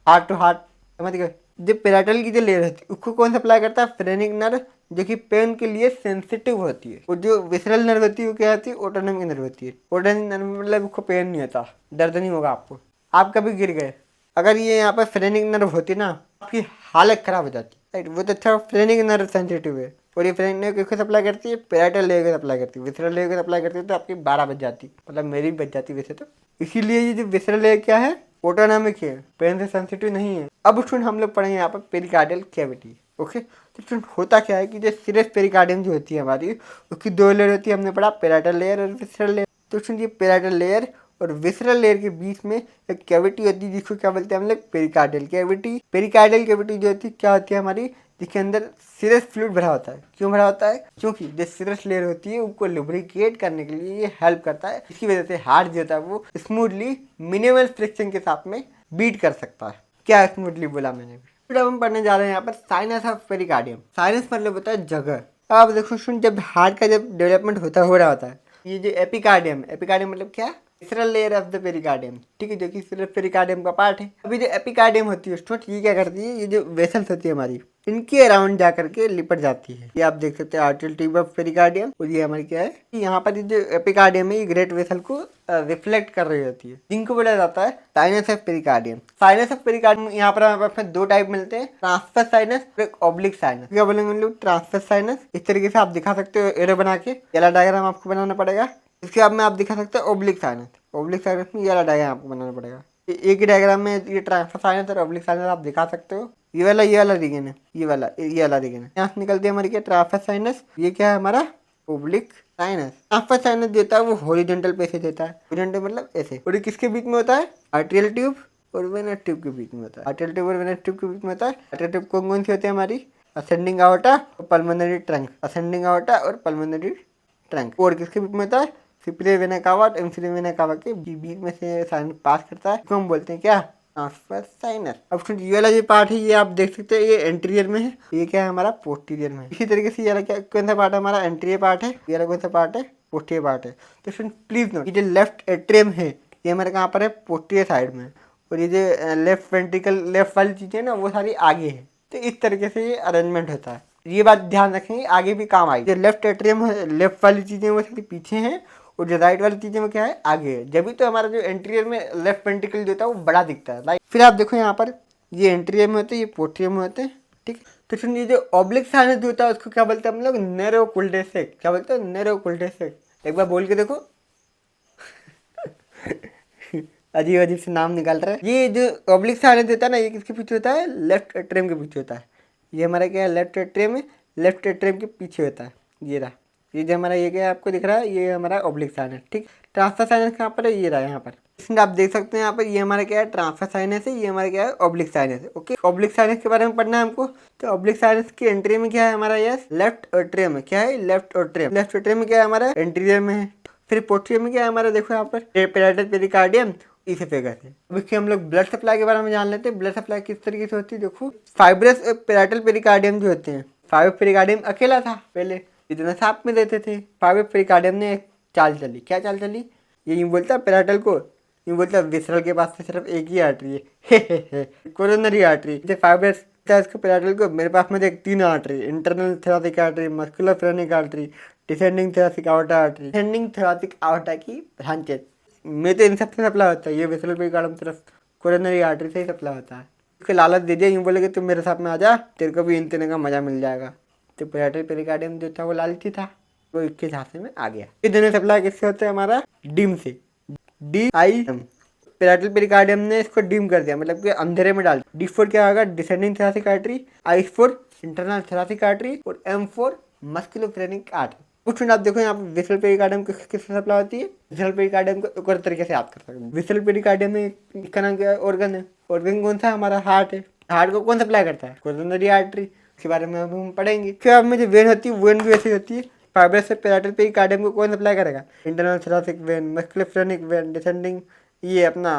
हार्ट टू हार्ट समझ गए। जो पेराइटल की जो लेयर होती है उसको कौन सप्लाई करता है, फ्रेनिक नर्व, जो कि पेन के लिए सेंसिटिव होती है। और जो विसरल नर्व होती है वो क्या होती है, ऑटोनॉमिक नर्व होती है। ऑटोनॉमिक नर्व मतलब उसको पेन नहीं होता, दर्द नहीं होगा आपको। आप कभी गिर गए, अगर ये यहाँ पर फ्रेनिक नर्व होती ना आपकी हालत खराब हो जाती। राइट, वो तो अच्छा फ्रेनिक नर्व सेंसिटिव है। और ये फ्रेनिक नर्व किसको सप्लाई करती है, पेराइटल लेयर को सप्लाई करती है। विसरल लेयर को सप्लाई करती है तो आपकी 12 बज जाती, मतलब मेरी भी बच जाती वैसे तो। इसीलिए ये जो विसरल लेयर क्या है, ऑटोनॉमिक है, पेन से सेंसिटिव नहीं है। अब स्टूडेंट हम लोग पढ़ेंगे यहाँ पर पेरिकार्डियल कैविटी। ओके, तो स्टूडेंट होता क्या है कि जो सीरस पेरिकार्डियम जो होती है हमारी, उसकी 2 लेयर होती है, हमने पढ़ा पेराइटल लेयर और विसरल लेयर। तो स्टूडेंट ये पेराइटल लेयर और विसरल लेयर के बीच में एक कैविटी होती है जिसको क्या बोलते हैं हम लोग, पेरिकार्डियल कैविटी। पेरिकार्डियल कैविटी जो होती है क्या होती है हमारी, जिसके अंदर सीरस फ्लूइड भरा होता है। क्यों भरा होता है, क्योंकि जो सीरस लेयर होती है उनको लुब्रिकेट करने के लिए ये हेल्प करता है। इसकी वजह से हार्ट जो होता है वो स्मूथली मिनिमल फ्रिक्शन के साथ में बीट कर सकता है। क्या स्मूथली बोला मैंने भी। फिर अब हम पढ़ने जा रहे हैं यहाँ पर साइनस ऑफ पेरिकार्डियम। साइनस मतलब होता है जगह। अब देखो सुन, जब हार्ट का जब डेवलपमेंट हो रहा होता है, ये जो एपिकार्डियम, एपिकार्डियम मतलब क्या, visceral layer of the pericardium. ठीक है, जो कि सिर्फ पेरिकार्डियम का पार्ट है। अभी जो एपिकार्डियम होती है स्टूडेंट, ये क्या करती है, ये जो वेसल्स होती है हमारी, इनके अराउंड जा करके लिपट जाती है। ये आप देख सकते हैं आर्टरियल ट्यूब ऑफ पेरिकार्डियम। और ये हमारी क्या है, यहाँ पर जो एपिकार्डियम है ये ग्रेट वेसल को रिफ्लेक्ट कर रही होती है, जिनको बोला जाता है sinus of pericardium. Sinus of pericardium यहाँ पर हमारे पास 2 टाइप मिलते हैं, ट्रांसवर्स साइनस और एक ऑब्लिक साइनस। क्या बोलेंगे हम लोग, ट्रांसवर्स साइनस। इस तरीके से आप दिखा सकते हो एरो बना के, येला डायग्राम आपको बनाना पड़ेगा। इसके बाद में आप दिखा सकते हो ओब्लिक साइनस। ओब्लिक साइनस में ये वाला डायग्राम आपको बनाना पड़ेगा। एक ही डायग्राम में ये ट्रांसवर्स साइनस और ओब्लिक साइनस आप दिखा सकते हो। ये वाला रीजन है, ये वाला रीजन है। यहाँ से निकलती है हमारी क्या, ट्रांसवर्स साइनस। ये क्या है हमारा, ओब्लिक साइनस। ट्रांसवर्स साइनस देता है वो हॉरिजॉन्टल पे से देता है, हॉरिजॉन्टल मतलब ऐसे। और ये किसके बीच में होता है, आर्टरियल ट्यूब और वेनस ट्यूब के बीच में होता है। आर्टरियल ट्यूब और वेनस ट्यूब के बीच में होता है। आर्टरियल ट्यूब कौन कौन सी होती है हमारी, असेंडिंग आवर्टा और पल्मोनरी ट्रंक। असेंडिंग आवर्टा और पल्मोनरी ट्रंक। और किसके बीच में होता है, सुपीरियर वेना कावा और इंफीरियर वेना कावा के बीच में से साइनस पास करता है, इसको हम बोलते हैं क्या, ट्रांसवर्स साइनस। अब ये वाला जो पार्ट है ये आप देख सकते हैं, ये एंटीरियर में है, ये क्या है हमारा, पोस्टीरियर में है। इसी तरीके से ये वाला क्या, कौन सा पार्ट है हमारा, एंटीरियर पार्ट है। ये वाला कौन सा पार्ट है, पोस्टीरियर पार्ट है। तो स्टूडेंट प्लीज नोट, ये जो लेफ्ट एट्रियम है ये हमारे कहाँ पर है, पोस्टीरियर साइड में। और ये जो लेफ्ट वेंट्रिकल, लेफ्ट वाली चीजें ना वो सारी आगे है। तो इस तरीके से ये अरेंजमेंट होता है। ये बात ध्यान रखेंगे, आगे भी काम आएगी। जो लेफ्ट एट्रियम है, लेफ्ट वाली चीजें वो सारी पीछे हैं और जो राइट वाली चीजें में क्या है, आगे है। जब भी तो हमारा जो एंटीरियर में लेफ्ट वेंट्रिकल जो होता है वो बड़ा दिखता है। लाइक फिर आप देखो यहाँ पर ये एंटीरियर में होते हैं, ये पोस्टीरियर में होते हैं। ठीक, तो सुनिए जो ऑब्लिक साइनस जो होता है उसको क्या बोलते हैं हम लोग, नैरो कुल्डेसेक। क्या बोलते हैं, नैरो कुल्डेसेक। एक बार बोल के देखो अजीब अजीब से नाम निकाल रहा है। ये जो ऑब्लिक साइनस होता है ना, ये किसके पीछे होता है, लेफ्ट एट्रियम के पीछे होता है। ये हमारा क्या है, लेफ्ट एट्रियम है, लेफ्ट एट्रियम के पीछे होता है। ये रहा, ये जो हमारा ये क्या आपको दिख रहा है, ये हमारा ऑब्लिक साइनस। ठीक, ट्रांसवर्स साइनस कहाँ पर है, ये रहा यहाँ पर। इसमें आप देख सकते हैं यहाँ पर, ये हमारा क्या है, ट्रांसवर्स साइनस है, ये हमारा क्या है, ऑब्लिक साइनस है। ओके, ऑब्लिक साइनस के बारे में पढ़ना है हमको। तो ऑब्लिक साइनस की एंट्री में क्या है हमारा, यस, लेफ्ट एट्रियम है। क्या है, लेफ्ट एट्रियम। लेफ्ट एट्रियम में क्या है हमारा, एंटीरियर में है। फिर पोस्टीरियर में क्या है हमारा, देखो यहाँ पर पेराइटल पेरिकार्डियम, इसे फेगस है। अब इसके हम लोग ब्लड सप्लाई के बारे में जान लेते हैं। ब्लड सप्लाई किस तरीके से होती है, देखो फाइब्रस पेराइटल पेरिकार्डियम जो होते हैं, फाइब्रस पेरिकार्डियम अकेला था पहले, इतना साफ में देते थे। फाइब्रस पेरिकार्डियम ने एक चाल चली। क्या चाल चली, ये यूँ बोलता है पेराइटल को, यूँ बोलता है विसरल के पास से सिर्फ एक ही आर्टरी है कोरोनरी आर्टरी। जैसे फाइब्रस इसको पेराइटल को, मेरे पास में देख 3 artery, internal thoracic artery, muscular phrenic artery, descending thoracic artery artery, descending thoracic artery की ब्रांचेस में तो इन सबसे सप्लाई होता है। ये विसरल पेरिकार्डियम सिर्फ कोरोनरी आर्टरी से ही सप्लाई होता है। उसके लालच दे दिया, यूँ बोलेगे तुम मेरे साथ में आ जा, तेरे को भी इन तेने का मजा मिल जाएगा। तो पेराइटल पेरिकार्डियम जो था वो लालची था, वो इसके झांसे में आ गया। ये दोनों सप्लाई किससे होते हैं हमारा, डीम से, DIM। पेराइटल पेरिकार्डियम ने इसको डीम कर दिया, मतलब कि अंधेरे में डाल। D4 क्या होगा, descending thoracic artery. I4 internal thoracic artery और M4 मस्कुलोफेरेनिक आर्टरी। कुछ आप देखो यहाँ पे विसरल पेरिकार्डियम किससे सप्लाई होती है। विसरल पेरिकार्डियम को एक और तरीके से याद कर सकते हैं। विसरल पेरिकार्डियम में इसका नाम क्या है, ऑर्गन है। ऑर्गन कौन सा है, हमारा हार्ट है। हार्ट को कौन सप्लाई करता है, कोरोनरी आर्टरी। इसके बारे में हम पढ़ेंगे। फिर अब में जो वेन होती है, वेन भी ऐसी होती है। फाइब्रस से पेराइटल पेरिकार्डियम को कौन सप्लाई करेगा, internal thoracic vein, musculophrenic vein, descending ये अपना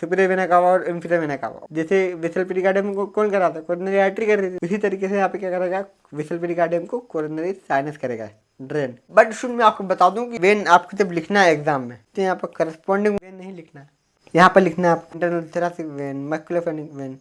सुपीरियर वेना कावा और इंफीरियर वेना कावा। जैसे विसरल पेरिकार्डियम को कौन कराता है, कोरोनरी आर्टरी कर रही थी। इसी तरीके से यहाँ पे क्या करेगा, विसरल पेरिकार्डियम को कोरोनरी साइनस करेगा, ड्रेन। बट शुरू में आपको बता दूं कि वेन आपको जब लिखना है एग्जाम में तो यहाँ पर करस्पॉन्डिंग वेन नहीं लिखना है, यहाँ पर लिखना है आप internal thoracic vein, musculophrenic when,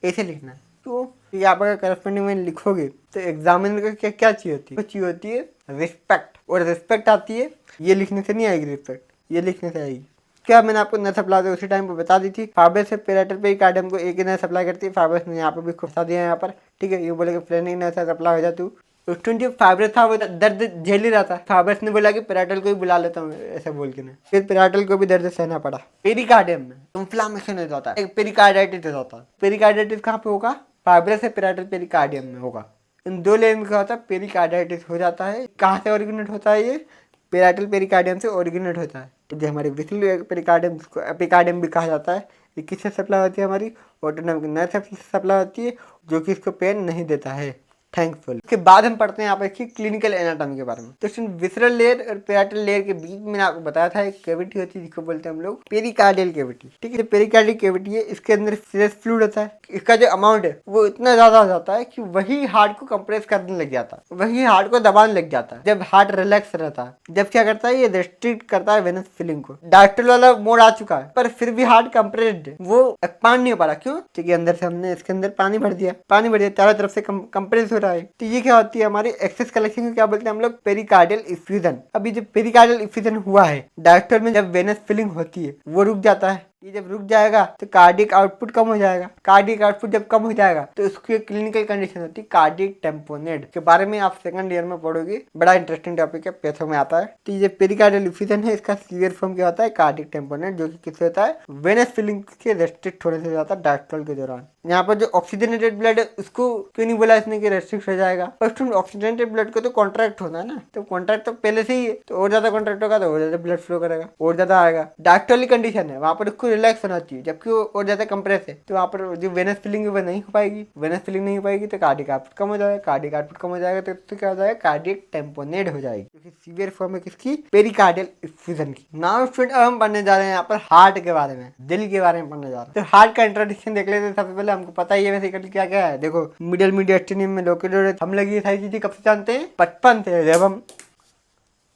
ऐसे लिखना है। तो यहाँ पर करस्पॉन्डिंग वेन लिखोगे तो एग्जामिनर को क्या क्या चीज होती है, चीज होती है रिस्पेक्ट। और रिस्पेक्ट आती है, ये लिखने से नहीं आएगी रिस्पेक्ट, ये लिखने से आएगी। क्या मैंने आपको नर्व सप्लाई उसी टाइम पे बता दी थी। फाइब्रस से पेराइटल पेरिकार्डियम को एक ही नर्व सप्लाई करती है। फाइब्रस ने यहाँ पे भी बता दिया है यहाँ पर, ठीक है। ये बोले कि फ्रेनिक नर्व सप्लाई हो जाती है। 20 फाइब्रस था वो दर्द झेल ही रहा था। फाइब्रस ने बोला कि पेराइटल को ही बुला लेता हूँ ऐसा बोल के ना, फिर पेराइटल को भी दर्द सहना पड़ा। पेरिकार्डियम में इंफ्लामेशन हो जाता है, पेरिकार्डाइटिस हो जाता है। पेरिकार्डाइटिस कहाँ पे होगा, फाइब्रस से पेराइटल पेरिकार्डियम में होगा। इन दो लेयर में क्या होता है, पेरिकार्डाइटिस हो जाता है। कहाँ से ओरिजिनेट होता है, ये पेराइटल पेरिकार्डियम से ओरिजिनेट होता है। जो हमारे विसरल पेरिकार्डियम, जिसको एपिकार्डियम भी कहा जाता है, ये किससे सप्लाई होती है, हमारी ऑटोनॉमिक नर्व से सप्लाई होती है, जो कि इसको पेन नहीं देता है, थैंकफुल। इसके बाद हम पढ़ते हैं यहाँ पर क्लिनिकल एनाटॉमी के बारे में। तो विसरल लेयर और पेराइटल लेयर के बीच में आपको बताया था एक कैविटी होती है जिसको बोलते हैं हम लोग पेरिकार्डियल कैविटी, ठीक है। पेरिकार्डियल कैविटी है, इसके अंदर सीरस फ्लूइड होता है। इसका जो अमाउंट है वो इतना ज्यादा हो जाता है कि वही हार्ट को कंप्रेस करने लग जाता है, वही हार्ट को दबाने लग जाता है जब हार्ट रिलैक्स रहता है। जब क्या करता है, ये रेस्ट्रिक्ट करता है वेनस फिलिंग को। डायस्टोल वाला मोड आ चुका है पर फिर भी हार्ट कंप्रेस्ड है, वो एक्सपांड नहीं हो पा रहा। क्यों, क्योंकि अंदर से हमने इसके अंदर पानी भर दिया, चारों तरफ से कंप्रेस हो रहा है। तो ये क्या होती है, हमारी एक्सेस कलेक्शन को क्या बोलते हैं हम लोग, पेरिकार्डियल इफ्यूजन। अभी जब पेरिकार्डियल इफ्यूजन हुआ है, डायस्टोल में जब वेनस फिलिंग होती है वो रुक जाता है। ये जब रुक जाएगा तो कार्डियक आउटपुट कम हो जाएगा। कार्डियक आउटपुट जब कम हो जाएगा तो उसकी एक क्लिनिकल कंडीशन होती है कार्डियक टेम्पोनेट, के बारे में आप सेकंड ईयर में पढ़ोगे। बड़ा इंटरेस्टिंग टॉपिक है, पैथो में आता है। तो ये पेरिकार्डियल इफ्यूजन है, इसका सीवियर फॉर्म क्या होता है, कार्डियक टेम्पोनेट, जो कि किससे होता है, वेनस फिलिंग के रेस्ट्रिक्ट होने से जाता है डायस्टोल के दौरान। यहाँ पर जो ऑक्सीजनेटेड ब्लड है उसको क्यों नहीं बोला इसने कि रेस्ट्रिक्ट हो जाएगा, फर्स्ट ऑक्सीजनेटेड ब्लड को तो कॉन्ट्रैक्ट होना है ना, तो कॉन्ट्रैक्ट तो पहले से ही है, तो और ज्यादा कॉन्ट्रैक्ट होगा तो और ज्यादा ब्लड फ्लो करेगा, और ज्यादा आएगा। डायस्टोलिक कंडीशन है, वहाँ पर उसको रिलैक्स होना चाहिए, जबकि वो और ज्यादा कंप्रेस है तो वहाँ पर जो वेनस फिलिंग है वो नहीं हो पाएगी। वेनस फिलिंग नहीं हो पाएगी तो कार्डियक आउटपुट कम हो जाएगा। कार्डियक आउटपुट कम हो जाएगा तो क्या हो जाएगा, कार्डियक टेम्पोनेट हो जाएगी, क्योंकि सीवियर फॉर्म है किसकी, पेरिकार्डियल इफ्यूजन की। नाउ स्टूडेंट अब हम पढ़ने जा रहे हैं यहाँ पर हार्ट के बारे में, दिल के बारे में पढ़ने जा रहे हैं। तो हार्ट का इंट्रोडक्शन देख लेते हैं। सबसे पहले हमको पता ही है वैसे क्या क्या है, देखो मिडल मीडियस्टिनियम में लोकेटेड। हम लोग ये सारी चीजें कब से जानते हैं, बचपन से,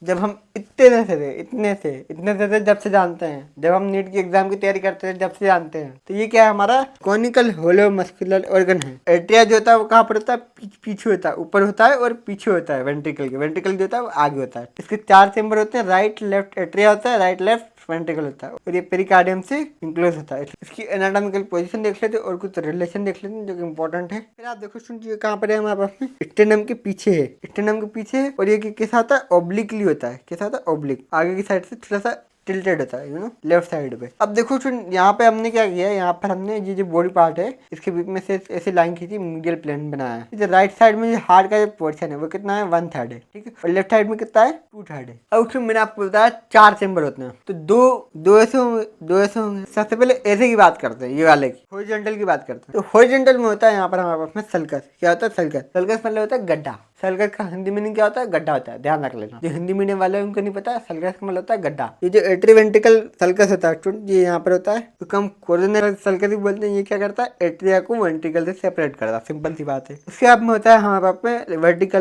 जब हम इतने से जब से जानते हैं, जब हम नीट की एग्जाम की तैयारी करते हैं जब से जानते हैं। तो ये क्या है, हमारा कॉनिकल होलो मस्कुलर ऑर्गन है। एट्रिया जो होता है वो कहाँ पर होता है, पीछे होता है, ऊपर होता है और पीछे होता है। वेंट्रिकल जो होता है वो आगे होता है। इसके 4 चेंबर होते हैं, राइट लेफ्ट एट्रिया होता है, राइट लेफ्ट वेंट्रिकल होता है, और ये पेरिकार्डियम से इंक्लोज होता है। इसकी एनाटॉमिकल पोजीशन देख लेते हैं और कुछ रिलेशन देख लेते हैं जो कि इंपॉर्टेंट है। फिर आप देखो सुनिए कहाँ पर है हमारे पास में, स्टेनम के पीछे है, स्टेनम के पीछे है। और ये कैसा होता है, ऑब्लिकली होता है। कैसा होता है, ऑब्लिक, आगे की साइड से थोड़ा सा टिल्टेड होता है, यू नो, लेफ्ट साइड पे। अब देखो यहाँ पे हमने क्या किया है, यहाँ पर हमने ये जो बॉडी पार्ट है इसके बीच में से ऐसे लाइन खींची, मीडियल प्लेन बनाया है। जो राइट साइड में जो हार्ट का जो पोर्शन है वो कितना है, 1/3 है, ठीक है। और लेफ्ट साइड में कितना है, 2/3 है। अब उसमें मैंने आपको बताया 4 चेंबर होते हैं, तो दो ऐसे होंगे। सबसे पहले ऐसे की बात करते हैं, ये वाले की, हॉरिजॉन्टल की बात करते हैं। तो हॉरिजॉन्टल में होता है यहाँ पर हमारे पास में सल्कस। क्या होता है, सल्कस मतलब होता है गड्ढा। सल्कस का हिंदी मीनिंग क्या होता है, गड्ढा होता है, ध्यान रख लेना। जो हिंदी मीडियम वाले उनको नहीं पता, सल्कस का मतलब होता है गड्ढा। ये जो एट्रीवेंट्रिकल सल्कस होता है ये यहाँ पर होता है, तो हम कोरोनरी सल्कस भी बोलते हैं। ये क्या करता है, एट्रिया को वेंट्रिकल से सेपरेट करता है, सिंपल सी बात है। उसके बाद में होता है हमारे पास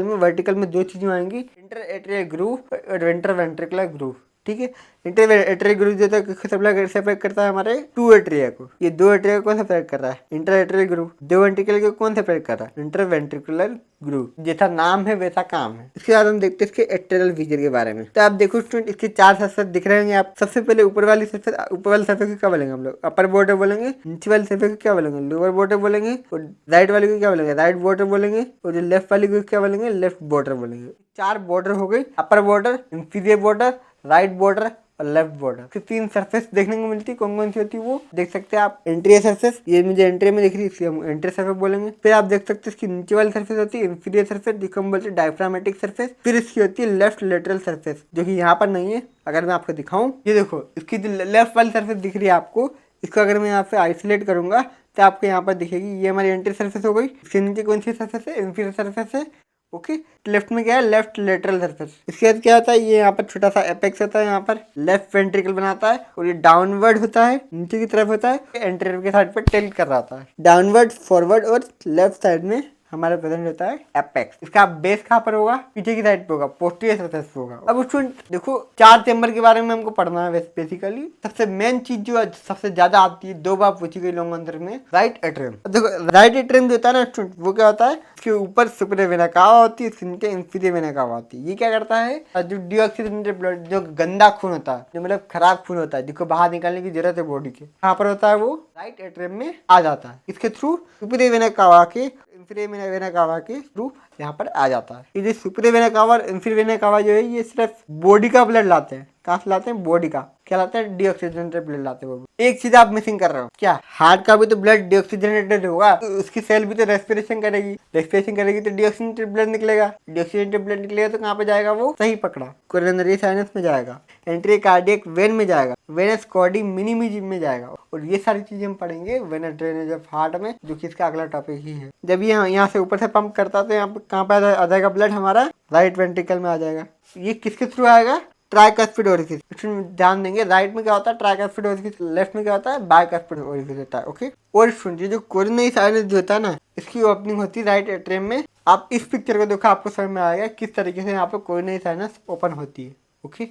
में वर्टिकल में 2 चीजें आएंगी, इंटर एट्रियल ग्रूव और इंटर वेंट्रिकुलर ग्रूव, ठीक है। इंटर एट्रियल ग्रूव जो है सेपरेट करता है हमारे 2 एट्रिया को। ये 2 एट्रिया को सेपरेट कर रहा है, इंटर एट्रियल ग्रूव। 2 वेंट्रिकल को कौन सेपरेट कर रहा है, इंटर वेंट्रिकुलर ग्रूव। जैसा नाम है वैसा काम है। इसके बाद हम देखते हैं इसके एट्रियल फीचर के बारे में। तो आप देखो स्टूडेंट, इसके 4 सरफेस दिख रहे हैं आप। सबसे पहले ऊपर वाले सरफेस को क्या बोलेंगे हम लोग, अपर बॉर्डर बोलेंगे। नीचे वाले सरफेस को क्या बोलेंगे, लोअर बॉर्डर बोलेंगे। और राइट वाले को क्या बोलेंगे, राइट बॉर्डर बोलेंगे। और जो लेफ्ट वाले को क्या बोलेंगे, लेफ्ट बॉर्डर बोलेंगे। 4 बॉर्डर हो गई, upper border, inferior border, right border और लेफ्ट बॉर्डर। तीन सरफेस देखने को मिलती है, कौन कौन सी होती है वो देख सकते हैं आप। इंटीरियर सरफेस, ये मुझे एंट्री में दिख रही है इसलिए हम इंटीरियर सरफेस बोलेंगे। फिर आप देख सकते हैं इसकी नीचे वाली सरफेस होती है इंफीरियर सरफेस, जिसको हम बोलते हैं डायफ्रामेटिक सरफेस। फिर इसकी होती है लेफ्ट लेटरल सरफेस, जो कि यहाँ पर नहीं है। अगर मैं आपको दिखाऊं, ये देखो इसकी जो लेफ्ट वाली सरफेस दिख रही है आपको, इसको अगर मैं यहाँ पे आइसोलेट करूंगा तो आपको यहाँ पर दिखेगी। ये हमारी एंटीरियर सरफेस हो गई। इसके नीचे कौन सी सरफेस है? इंफीरियर सरफेस है। ओके, लेफ्ट में क्या है? Left lateral surface. इसके बाद क्या होता है? ये यहाँ पर छोटा सा एपेक्स होता है, यहाँ पर लेफ्ट वेंट्रिकल बनाता है और ये डाउनवर्ड होता है, नीचे की तरफ होता है, एंटीरियर के साइड पर टिल्ट कर रहा होता है। डाउनवर्ड, फॉरवर्ड और लेफ्ट साइड में हमारा प्रेजेंट होता है एपेक्स। इसका बेस कहाँ पर होगा? पीछे की साइड पे होगा, पोस्टीरियर सरफेस पे होगा। अब स्टूडेंट देखो, 4 चेंबर के बारे में हमको पढ़ना है बेसिकली। सबसे मेन चीज जो सबसे ज्यादा आती है, 2 बार पूछी गई लॉन्ग आंसर में, राइट एट्रियम। देखो राइट एट्रियम जो होता है ना स्टूडेंट, वो क्या होता है? इसके ऊपर सुपीरियर वेना कावा होती है, इसके नीचे इंफीरियर वेना कावा होती है। ये क्या करता है? जो डीऑक्सीजनेटेड ब्लड, जो गंदा खून होता है, जो मतलब खराब खून होता है, जिसको बाहर निकालने की जरूरत है बॉडी के, कहाँ पर होता है? वो राइट एट्रियम में आ जाता है। इसके थ्रू सुपीरियर वेना कावा के, इंफीरियर वेना कावा के थ्रू यहाँ पर आ जाता है। ये जो सुपीरियर वेना कावा और इंफीरियर वेना कावा जो है, ये सिर्फ बॉडी का ब्लड लाते हैं। कहाँ से लाते हैं? बॉडी का। क्या लाते हैं? डीऑक्सीजनेटेड ब्लड लाते हैं। वो एक चीज आप मिसिंग कर रहे हो, क्या? हार्ट का भी तो ब्लड डीऑक्सीजनेटेड होगा, तो उसकी सेल भी तो रेस्पिरेशन करेगी। रेस्पिरेशन करेगी तो डीऑक्सीजनेटेड ब्लड निकलेगा। डीऑक्सीजनेटेड ब्लड निकलेगा तो कहाँ पे जाएगा? वो सही पकड़ा, कोरोनरी साइनस में जाएगा, एंट्री कार्डियक वेन में जाएगा, वेनस कॉर्डी मिनिमी में जाएगा। और ये सारी चीजें हम पढ़ेंगे वेनस ड्रेनेज ऑफ हार्ट में, जो कि इसका अगला टॉपिक ही है। जब ये यहाँ से ऊपर से पंप करता है तो यहाँ पे कहाँ पे आ जाएगा ब्लड? हमारा राइट वेंट्रिकल में आ जाएगा। ये किसके थ्रू आएगा? Tricuspid orifice. ध्यान देंगे, राइट में क्या होता है? Tricuspid orifice. लेफ्ट में क्या होता है? बाइकस्पिड ओरिफिस होता है। ओके, और सुनिए, जो कोरोनरी साइनस जो होता है ना, इसकी ओपनिंग होती है राइट एट्रियम में। आप इस पिक्चर को देखो, आपको समझ में आएगा किस तरीके से यहाँ पे कोरोनरी साइनस ओपन होती है। ओके,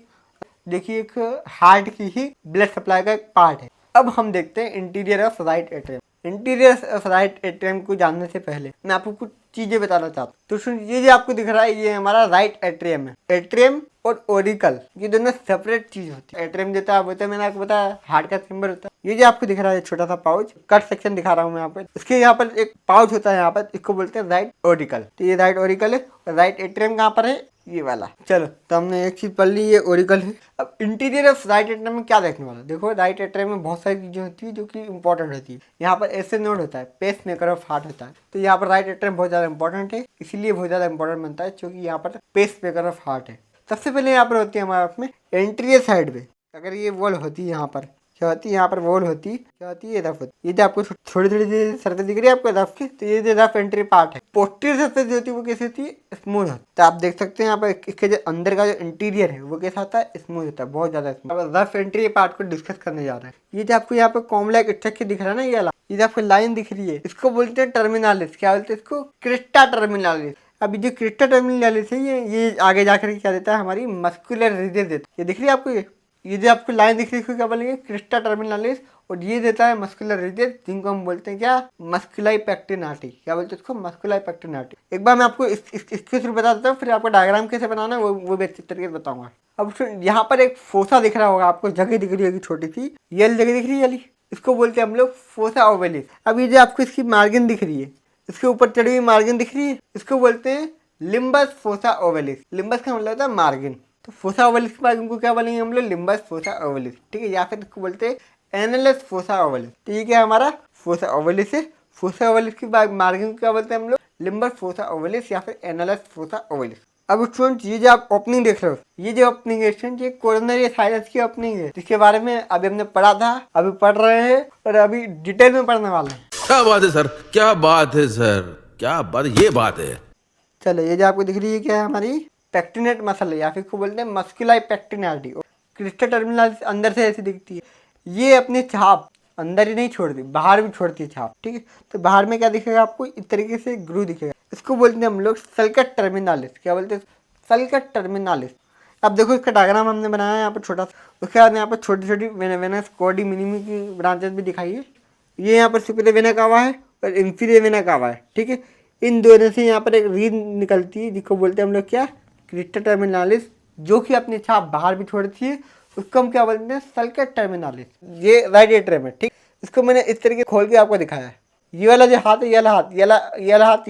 देखिए एक हार्ट की ही ब्लड सप्लाई का एक पार्ट है। अब हम देखते हैं interior of right atrium. Interior of right atrium को जानने से पहले मैं आपको कुछ चीजें बताना चाहता हूँ। तो सुनिए, ये जो आपको दिख रहा है, ये हमारा राइट एट्रियम है। एट्रियम और ओरिकल, ये दोनों सेपरेट चीज होती है। एट्रियम देता है, मैंने आपको बताया हार्ट का सिंबल होता है। ये जो आपको दिख रहा है छोटा सा पाउच, कट सेक्शन दिखा रहा हूँ मैं यहाँ पे, इसके यहाँ पर एक पाउच होता है, यहाँ पर इसको बोलते हैं राइट ओरिकल। तो ये राइट ओरिकल है। राइट एट्रियम कहाँ पर है? ये वाला। चलो, तो हमने एक चीज पढ़ ली, ये ओरिकल है। अब इंटीरियर ऑफ राइट एट्रियम में क्या देखने वाला? देखो, राइट एट्रियम में बहुत सारी चीजें होती है जो कि इंपॉर्टेंट होती है। यहाँ पर एस नोड होता है, पेस मेकर ऑफ हार्ट होता है। तो यहाँ पर राइट एट्रियम बहुत ज्यादा इंपॉर्टेंट है, इसीलिए बहुत ज्यादा इंपॉर्टेंट बनता है क्योंकि यहाँ पर पेस मेकर ऑफ हार्ट है। सबसे पहले यहाँ पर होती है हमारे में एंटीरियर साइड पे, अगर ये वॉल होती है, यहाँ पर क्या होती है? यहाँ पर वॉल होती है, क्या होती है? ये रफ होती है। ये जो आपको थोड़ी थोड़ी सरफेस दिख रही है आपको रफ की, तो ये जो रफ एंट्री पार्ट है। पोस्टीरियर सरफेस जो होती है वो कैसी होती है? स्मूथ होती है। तो आप देख सकते हैं यहाँ पर इसके जो अंदर का जो इंटीरियर है वो कैसा होता है? स्मूथ होता है, बहुत ज्यादा स्मूथ। अब रफ एंट्री पार्ट को डिस्कस करने जा रहे हैं। ये जो आपको यहाँ पे कॉम्प्लेक्स स्ट्रक्चर दिख रहा है ना, ये जो आपको लाइन दिख रही है, इसको बोलते हैं टर्मिनालिस। क्या बोलते हैं इसको? Crysta terminalis. अभी जो क्रिस्टा टर्मिनालिस है, ये आगे जाकर क्या देता है? हमारी मस्कुलर रिजेस देता है। ये दिख रही है आपको? ये जो आपको लाइन दिख रही है, क्या बोलेंगे? Crysta terminalis. और ये देता है मस्कुलर रिजेस, जिनको हम बोलते हैं क्या? मस्कुलाई पेक्टिनाटी। क्या बोलते हैं इसको? मस्कुलाई पेक्टिनाटी। एक बार मैं आपको इसके थ्रू बता देता हूँ, फिर आपको डायग्राम कैसे बनाना है वो भी अच्छी तरीके से बताऊंगा। अब यहाँ पर एक फोसा दिख रहा होगा आपको, जगह दिख रही होगी छोटी सी, ये जगह दिख रही है, इसको बोलते हैं हम लोग फोसा ओवलिस। अब ये जो आपको इसकी मार्जिन दिख रही है, इसके ऊपर चढ़ी हुई मार्जिन दिख रही है, इसको बोलते हैं लिम्बस फोसा ओवलिस। लिम्बस का मतलब होता है मार्जिन। तो फोसा ओवलिस के बाद उनको क्या बोलेंगे हम लोग? Limbus fossa ovalis. ठीक है, या फिर इसको बोलते हैं एनालस फोसा ओवलिस। तो ये क्या हमारा फोसा ओवलिस है। फोसा ओवलिस की बाद मार्जिन को क्या बोलते हैं हम लोग? लिम्बस फोसा ओवलिस या फिर एनालस फोसा ओवलिस। अब स्टूडेंट, ये जो आप ओपनिंग देख रहे हो, ये जो ओपनिंग है स्टूडेंट, ये कोरोनरी साइनस की ओपनिंग है, जिसके बारे में अभी हमने पढ़ा था, अभी पढ़ रहे हैं और अभी डिटेल में पढ़ने वाले हैं। क्या बात है सर, क्या बात है सर, क्या बात, ये बात है। चलो, ये जो आपको दिख रही है क्या है? हमारी पेक्टिनेट मसल है, या फिर को बोलते हैं मस्कुलाई पेक्टिनाटी। क्रिस्टा टर्मिनालिस अंदर से ऐसी दिखती है। ये अपनी छाप अंदर ही नहीं छोड़ती, बाहर भी छोड़ती है छाप। ठीक है, तो बाहर में क्या दिखेगा आपको? इस तरीके से ग्रू दिखेगा। इसको बोलते हैं हम लोग सल्कट टर्मिनालिस। क्या बोलते हैं? सल्कट टर्मिनालिस। अब देखो, इसका डायग्राम हमने बनाया है यहाँ पर छोटा सा। उसके बाद यहाँ पर छोटी छोटी वेनस कॉर्डी मिनिमी की ब्रांचेस भी दिखाई है। ये यहाँ पर सुपीरियर वेना कावा है और इंफीरियर वेना कावा है। ठीक है, इन दोनों से यहाँ पर एक रीड निकलती है, जिसको बोलते हैं हम लोग क्या? क्रिस्टा टर्मिनालिस, जो कि अपनी छाप बाहर भी छोड़ती है। उसको हम क्या बोलते हैं? सल्कट टर्मिनालिस। ये राइट एट्रियम है। ठीक, इसको मैंने इस तरीके खोल के आपको दिखाया है। ये वाला जो हाथ है, ये वाला हाथ, ये वाला हाथ,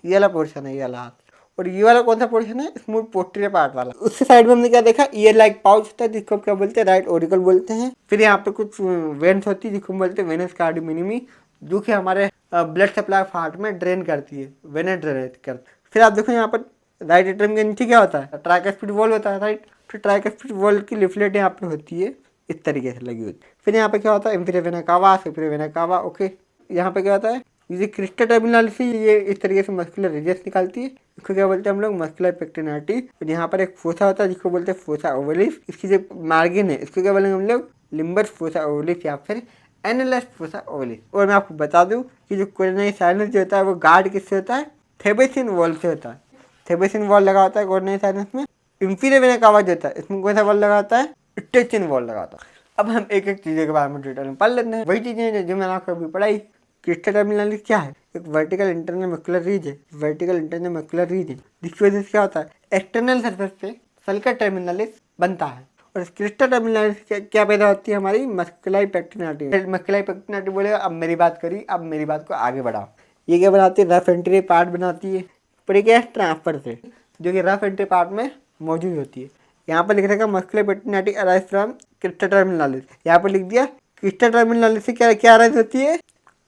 ये वाला पोर्शन है, ये वाला हाथ। और ये वाला कौन सा पोर्शन है, स्मूथ पोस्टीरियर पार्ट वाला। उसके साइड में हमने क्या देखा, ईयर लाइक पाउच होता है जिसको क्या बोलते हैं, राइट ऑरिकल बोलते हैं। फिर यहाँ पे कुछ वेन्स होती है जिसको बोलते हैं वेनस कार्डी मिनिमी, जो कि हमारे ब्लड सप्लाई ऑफ हार्ट में ड्रेन करती है, वेनेस ड्रेन करती है। फिर आप देखो यहाँ पर राइट एट्रियम के नीचे क्या होता है, ट्राइकस्पिड वॉल होता है, राइट। फिर ट्राइकस्पिड वॉल की लिफलेट यहाँ पे होती है इस तरीके से लगी होती है। फिर यहाँ पे क्या होता है, inferior vena cava, superior vena कावा, ओके। यहाँ पे क्या होता है, ये क्रिस्टल टर्मिनल से ये इस तरीके से मस्कुलर रेडियस निकालती है, इसको क्या बोलते हैं हम लोग, मस्कुलर पेक्टिन आर्टरी। और यहाँ पर एक फोसा होता है जिसको बोलते हैं फोसा ओवलिस, इसकी जो मार्जिन है इसको क्या बोलेंगे हम लोग, लिम्बस फोसा ओवलिस या फिर एनएलएस फोसा ओवलिस। और मैं आपको बता दूं कि जो कोरोनरी साइनस जो होता है वो गार्ड किससे होता है, थेबेसिन वॉल से होता है। थेबेसिन वॉल लगा होता है कोरोनरी साइनस में। इंफीरियर वेना कावा जो होता है इसमें कौन सा वॉल लगा होता है, स्टेचिन वॉल लगा होता है। अब हम एक एक चीज़ों के बारे में डिटेल में पढ़ लेते हैं, वही चीज़ें जो मैंने आपको अभी पढ़ाई। क्रिस्टल टर्मिनलिस क्या है, एक वर्टिकल इंटरनल मस्कुलर रीज है, वर्टिकल इंटरनल मस्कुलर रीज है जिसकी वजह से क्या होता है, एक्सटर्नल सरफेस पे सल्कर टर्मिनलिस बनता है। और क्रिस्टल टर्मिनलिस क्या पैदा होती है, हमारी मस्कुलाई पेक्टिन आर्टरी। मस्कुलाई पेक्टिन आर्टरी बोलेगा अब मेरी बात करी, अब मेरी बात को आगे बढ़ाओ। ये क्या बनाती है, रफ एंट्री पार्ट बनाती है, पर ये क्या है, ट्रांसफर से, जो कि रफ एंट्री पार्ट में मौजूद होती है। यहाँ पर लिख रहेगा muscular pectin artery arise from crystal terminalis, यहाँ पर लिख दिया क्रिस्टल टर्मिनलिस से क्या अराइज होती है,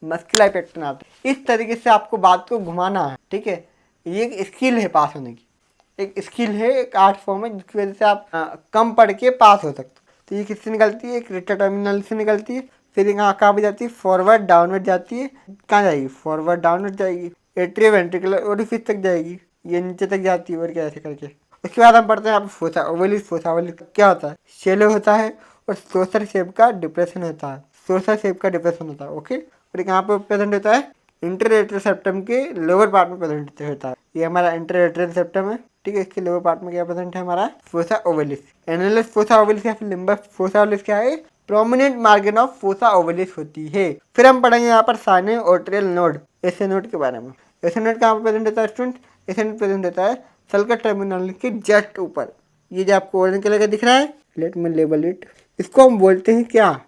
मस्कुलाई पेक्टिन आर्टरी। इस तरीके से आपको बात को घुमाना है, ठीक है। ये एक स्किल है पास होने की, एक स्किल है, एक आर्ट फॉर्म है जिसकी वजह से आप कम पढ़ के पास हो सकते हो। तो ये किससे निकलती है, क्रिस्टल टर्मिनल से निकलती है। फिर यहाँ कहाँ पे जाती है, फॉरवर्ड डाउनवर्ड जाती है, कहाँ जाएगी, फॉरवर्ड डाउनवर्ड जाएगी, एट्रियो वेंट्रिकुलर ओरिफिस तक जाएगी, ये नीचे तक जाती है, और क्या ऐसे करके। उसके बाद हम पढ़ते हैं यहाँ पे फोसा ओवलिस। फोसा ओवलिस क्या होता है, शेलो होता है और सोसर शेप का डिप्रेशन होता है, सोसर शेप का डिप्रेशन होता है, ओके। और यहाँ पे प्रेजेंट होता है इंटरएट्रियल सेप्टम के लोअर पार्ट में प्रेजेंट होता है, ये हमारा इंटरएट्रियल सेप्टम है, ठीक है। इसके लोअर पार्ट में क्या प्रेजेंट है, हमारा फोसा ओवलिस। एनालिस फोसा ओवलिस या फिर लिम्बस फोसा ओवलिस क्या है, प्रोमिनेंट मार्जिन ऑफ फोसा ओवलिस होती है। फिर हम पढ़ेंगे यहाँ पर साइनो ओर्टियल नोड, एसे नोड के बारे में। एसे नोड कहाँ पर प्रेजेंट होता है स्टूडेंट, एसे नोड प्रेजेंट होता है सल्कर टर्मिनल के जस्ट ऊपर, ये जो आपको ऑरेंज कलर का दिख रहा है, लेट मी लेबल इट, इसको हम बोलते हैं क्या,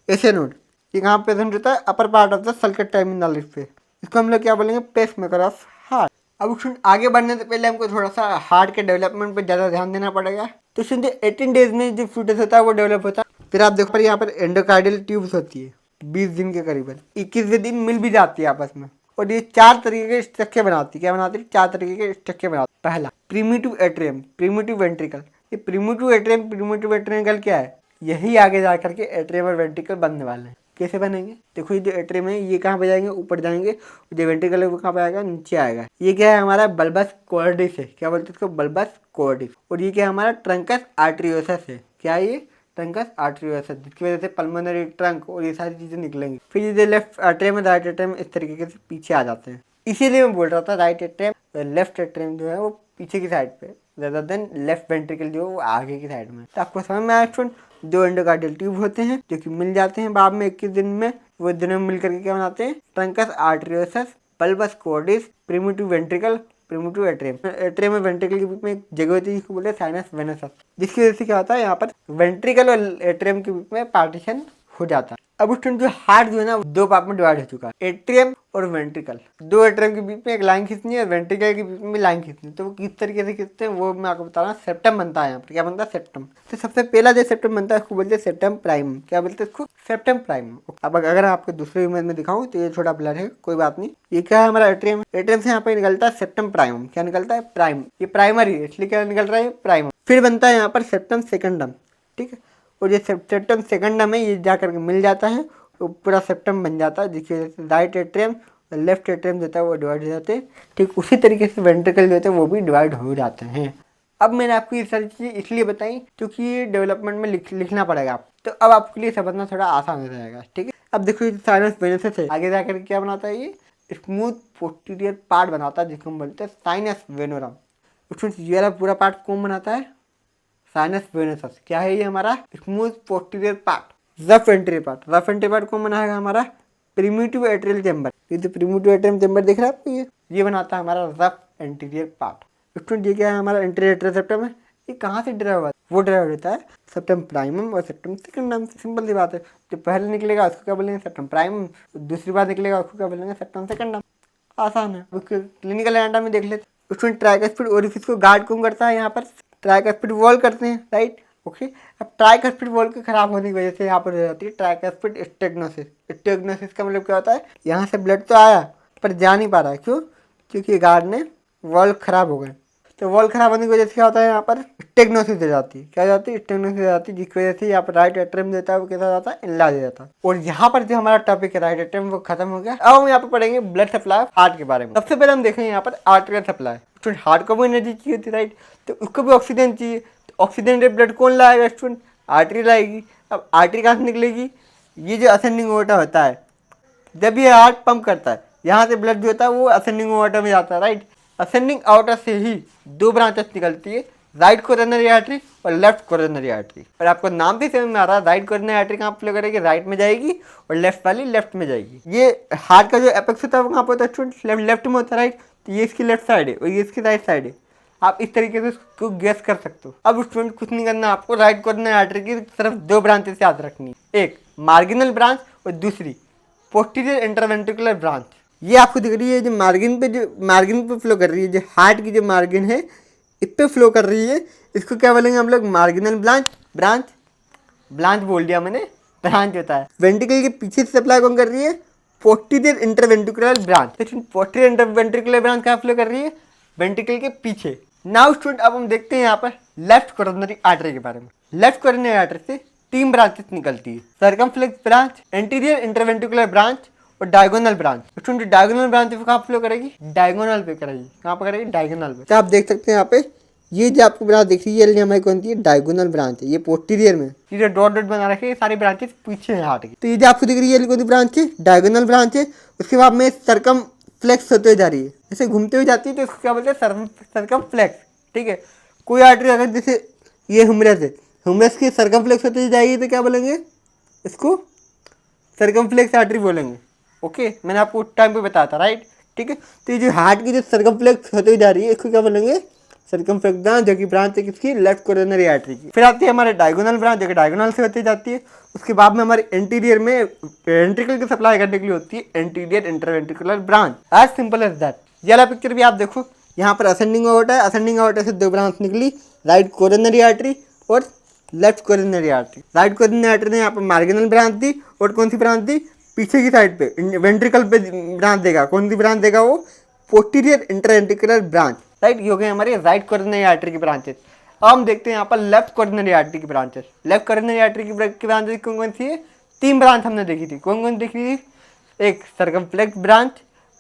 एसे नोड। ये कहाँ प्रेजेंट होता है, upper part of the sulcus terminalis पे, इसको हम लोग क्या बोलेंगे, पेस मेकर ऑफ हार्ट। अब स्टूडेंट आगे बढ़ने से पहले हमको थोड़ा सा हार्ट के डेवलपमेंट पे ज़्यादा ध्यान देना पड़ेगा। तो स्टूडेंट 18 डेज में जो फीटस होता है वो डेवलप होता है। फिर आप देखो पर यहाँ पर एंडोकार्डियल ट्यूब्स होती है 20 दिन के करीबन, 21वें दिन मिल भी जाती है आपस में। और ये 4 तरीके के स्ट्रक्चर बनाती है, क्या बनाती है, 4 तरीके के स्ट्रक्चर बनाती है। पहला प्रीमिटिव एट्रियम, प्रीमिटिव वेंट्रिकल। ये प्रीमिटिव एट्रियम, प्रीमिटिव वेंट्रिकल क्या है, यही आगे जा करके एट्रियम और वेंट्रिकल बनने वाले हैं। कैसे बनेंगे, देखो ये जो एट्रियम है ये कहाँ पे जाएंगे, ऊपर जाएंगे, जो वेंट्रिकल है वो कहाँ पे आएगा, नीचे आएगा। ये क्या है, हमारा बल्बस कोर्डिस है, क्या बोलते हैं इसको, बल्बस कोर्डिस। और ये क्या है, हमारा ट्रंकस आर्टरियोसस है, क्या है ये, ट्रंकस आर्टरियोसस, जिसकी वजह से पल्मोनरी ट्रंक और ये सारी चीजें निकलेंगी। फिर ये जो लेफ्ट एट्रियम राइट एट्रियम इस तरीके से पीछे आ जाते हैं। इसीलिए मैं बोल रहा था राइट एट्रियम लेफ्ट एट्रियम जो है वो पीछे की साइड पे, rather देन लेफ्ट वेंट्रिकल जो है वो आगे की साइड में। तो आपको समझ में आया स्टूडेंट, 2 एंडोकार्डियल ट्यूब होते हैं जो कि मिल जाते हैं बाद में 21 दिन में, वो दोनों मिल करके क्या बनाते हैं, truncus arteriosus, bulbus cordis, primitive ventricle, primitive atrium. Atrium और वेंट्रिकल के बीच में एक जगह होती है जिसको बोलते हैं साइनस वेनसस, जिसकी वजह से क्या होता है, यहाँ पर वेंट्रिकल और एट्रियम के बीच में पार्टीशन हो जाता है। अब स्टूडेंट जो हार्ट जो है ना 2 पार्ट में डिवाइड हो चुका है, एट्रियम और वेंट्रिकल। 2 एट्रियम के बीच में एक लाइन खींचनी है, वेंट्रिकल के बीच में लाइन खींचनी है। तो वो किस तरीके से खींचते हैं वो मैं आपको बता रहा हूँ। सेप्टम बनता है यहाँ पर, क्या बनता है, सेप्टम। तो सबसे पहला जो सेप्टम बनता है उसको बोलते हैं सेप्टम प्राइम, क्या बोलते हैं इसको, सेप्टम प्राइम। अब अगर आपको दूसरे इमेज में दिखाऊं तो ये छोटा ब्लर है, कोई बात नहीं। ये क्या है, हमारा एट्रियम, एट्रियम से यहाँ पे निकलता है सेप्टम प्राइम, क्या निकलता है, प्राइम। ये प्राइमरी है इसलिए क्या निकल रहा है, प्राइम। फिर बनता है यहाँ पर सेप्टम सेकेंडम, ठीक है। और ये सेप्टम सेकेंडम है, ये जा करके मिल जाता है तो पूरा सेप्टम बन जाता है, जिसकी वजह से राइट एट्रियम और लेफ्ट एट्रियम जो है वो डिवाइड हो जाते हैं। ठीक उसी तरीके से वेंट्रिकल जो होते हैं वो भी डिवाइड हो जाते हैं। अब मैंने आपको ये सारी चीज़ें इसलिए बताई क्योंकि ये डेवलपमेंट में लिखना पड़ेगा आप, तो अब आपके लिए समझना थोड़ा आसान हो जाएगा, ठीक है। अब देखो ये साइनस वेनसस है, आगे जाकर क्या बनाता है, ये स्मूथ पोस्टीरियर पार्ट बनाता है जिसको हम बोलते हैं साइनस वेनोरम। उसमें ये वाला पूरा पार्ट कौन बनाता है, साइनस वेनसस। क्या है ये हमारा, smooth posterior part. Rough entry part, rough entry part कौन बनाएगा, हमारा प्रीमिटिव एट्रियल चैम्बर। ये जो प्रीमिटिव एट्रियल चैम्बर दिख रहा है आपको, ये बनाता है हमारा रफ एंटीरियर पार्ट। स्टूडेंट ये क्या है, हमारा एंटीरियर एट्रियल सेप्टम है। ये कहाँ से ड्राइव हुआ है, वो ड्राइव होता है सेप्टम प्राइमम और सेप्टम सेकेंडम से। सिंपल सी बात है, जो पहले निकलेगा उसको क्या बोलेंगे, सेप्टम प्राइमम, दूसरी बार निकलेगा उसको क्या बोलेंगे, सेप्टम सेकेंडम। आसान है, क्लिनिकल एनाटॉमी देख लेते। स्टूडेंट ट्राइकस्पिड ओरिफिस को गार्ड कौन करता है, यहाँ पर ट्राइकस्पिड वॉल करते हैं, राइट। ओके, अब ट्राइकस्पिड वॉल के खराब होने की वजह से यहाँ पर हो जाती है ट्राइकस्पिड स्टेगनोसिस। स्टेगनोसिस का मतलब क्या होता है, यहाँ से ब्लड तो आया पर जा नहीं पा रहा है, क्यों, क्योंकि गार्ड ने वॉल खराब हो गए। तो वॉल खराब होने की वजह से क्या होता है, यहाँ पर स्टेगनोसिस हो जाती है। क्या हो जाती है, स्टेगनोसिस हो जाती है, जिसकी वजह से यहाँ पर राइट एट्रियम देता है वो कैसा हो जाता है, इनलार्ज हो जाता है। और यहाँ पर जो हमारा टॉपिक है राइट एट्रियम वो खत्म हो गया। अब हम यहाँ पर पढ़ेंगे ब्लड सप्लाई ऑफ हार्ट के बारे में। सबसे पहले हम देखेंगे यहाँ पर आर्टेरियल सप्लाई। स्टूडेंट हार्ट को भी एनर्जी चाहिए होती है, राइट, तो उसको भी ऑक्सीजन चाहिए। तो ऑक्सीजन ब्लड कौन लाएगा, स्टूडेंट आर्टरी लाएगी। अब आर्टरी कहाँ से निकलेगी, ये जो असेंडिंग ओटा होता है, जब ये हार्ट पंप करता है यहाँ से ब्लड जो होता है वो असेंडिंग ओटा में जाता है, राइट। असेंडिंग आउटर से ही दो ब्रांचेस निकलती है, राइट कोरोनरी आर्टरी और लेफ्ट कोरोनरी आर्टरी। और आपको नाम भी समझ में आ रहा है, राइट कोरोनरी आर्टरी कहाँ फ्लो करेगी, राइट में जाएगी, और लेफ्ट वाली लेफ्ट में जाएगी। ये हार्ट का जो एपेक्स होता है वो कहाँ पर होता है, स्टूडेंट लेफ्ट में होता है, राइट। तो ये इसकी लेफ्ट साइड है और ये इसकी राइट साइड है। आप इस तरीके से उसको गेस कर सकते हो। अब स्टूडेंट कुछ नहीं करना, आपको राइट कोरोनरी आर्टरी की सिर्फ दो ब्रांचेस याद रखनी है, एक मार्जिनल ब्रांच और दूसरी पोस्टीरियर इंटरवेंट्रिकुलर ब्रांच। ये आपको दिख रही है जो मार्जिन पे फ्लो कर रही है, जो हार्ट की जो मार्जिन है इस पे फ्लो कर रही है, इसको क्या बोलेंगे हम लोग, मार्जिनल ब्रांच बोल दिया मैंने, ब्रांच होता है। वेंट्रिकल के पीछे से सप्लाई कौन कर रही है, posterior interventricular branch. Posterior interventricular branch कहाँ फ्लो कर रही है, वेंट्रिकल के पीछे। नाउ स्टूडेंट अब हम देखते हैं यहाँ पर लेफ्ट कोरोनरी आर्टरी के बारे में। लेफ्ट कोरोनरी आर्टरी से तीन ब्रांचेस निकलती है, circumflex branch, anterior interventricular branch और diagonal branch. Student diagonal branch कहाँ फ्लो करेगी, डायगोनल पे करेगी। कहाँ पे करेगी, डायगोनल पे। तो आप देख सकते हैं यहाँ पे ये जो आपको ब्रांच दिख रही है ये हमारी कौन सी है, डायगोनल ब्रांच है। ये पोस्टीरियर में, ये जो डॉट डॉट बना रखे ये सारी ब्रांचेस पीछे है हार्ट की। तो ये जो आपको दिख रही है ये कौन सी ब्रांच है, डायगोनल ब्रांच है। उसके बाद में सर्कमफ्लेक्स होते जा रही है, जैसे घूमते हुए जाती है तो इसको क्या बोलते हैं, सर्कमफ्लेक्स, ठीक है। कोई आर्टरी अगर जैसे ये ह्यूमरस है, ह्यूमरस की सर्कमफ्लेक्स होते जाएगी तो क्या बोलेंगे, इसको सर्कमफ्लेक्स आर्टरी बोलेंगे। ओके, मैंने आपको टाइम पे बताया था, राइट, ठीक है। तो ये जो हार्ट की जो सर्कमफ्लेक्स होते जा रही है इसको क्या बोलेंगे, सर्कमफ्लेक्स ब्रांच, जो कि ब्रांच है किसकी, लेफ्ट कोरोनरी आर्टरी की। फिर आती है हमारे डायगोनल ब्रांच, जो कि डायगोनल से होती जाती है। उसके बाद में हमारे एंटीरियर में वेंट्रिकल की सप्लाई करने के लिए होती है anterior interventricular branch. As simple as that. ये वाला पिक्चर भी आप देखो, यहाँ पर असेंडिंग आउट है, असेंडिंग आउट से दो ब्रांच निकली, राइट कोरोनरी आर्टरी और left coronary artery. Right coronary artery ने यहाँ पर मार्जिनल ब्रांच दी और कौन सी ब्रांच दी, पीछे की साइड पे वेंट्रिकल पे ब्रांच देगा। कौन सी ब्रांच देगा वो, पोस्टीरियर इंटरवेंट्रिकुलर ब्रांच, राइट। ये हो गए हमारे राइट कोरोनरी आर्टरी की ब्रांचेस। अब हम देखते हैं यहाँ पर लेफ्ट कोरोनरी आर्टरी की ब्रांचेस। लेफ्ट कोरोनरी आर्टरी की ब्रांचेस कौन कौन सी है, तीन ब्रांच हमने देखी थी। कौन कौन देखी थी, एक सर्कमफ्लेक्स ब्रांच,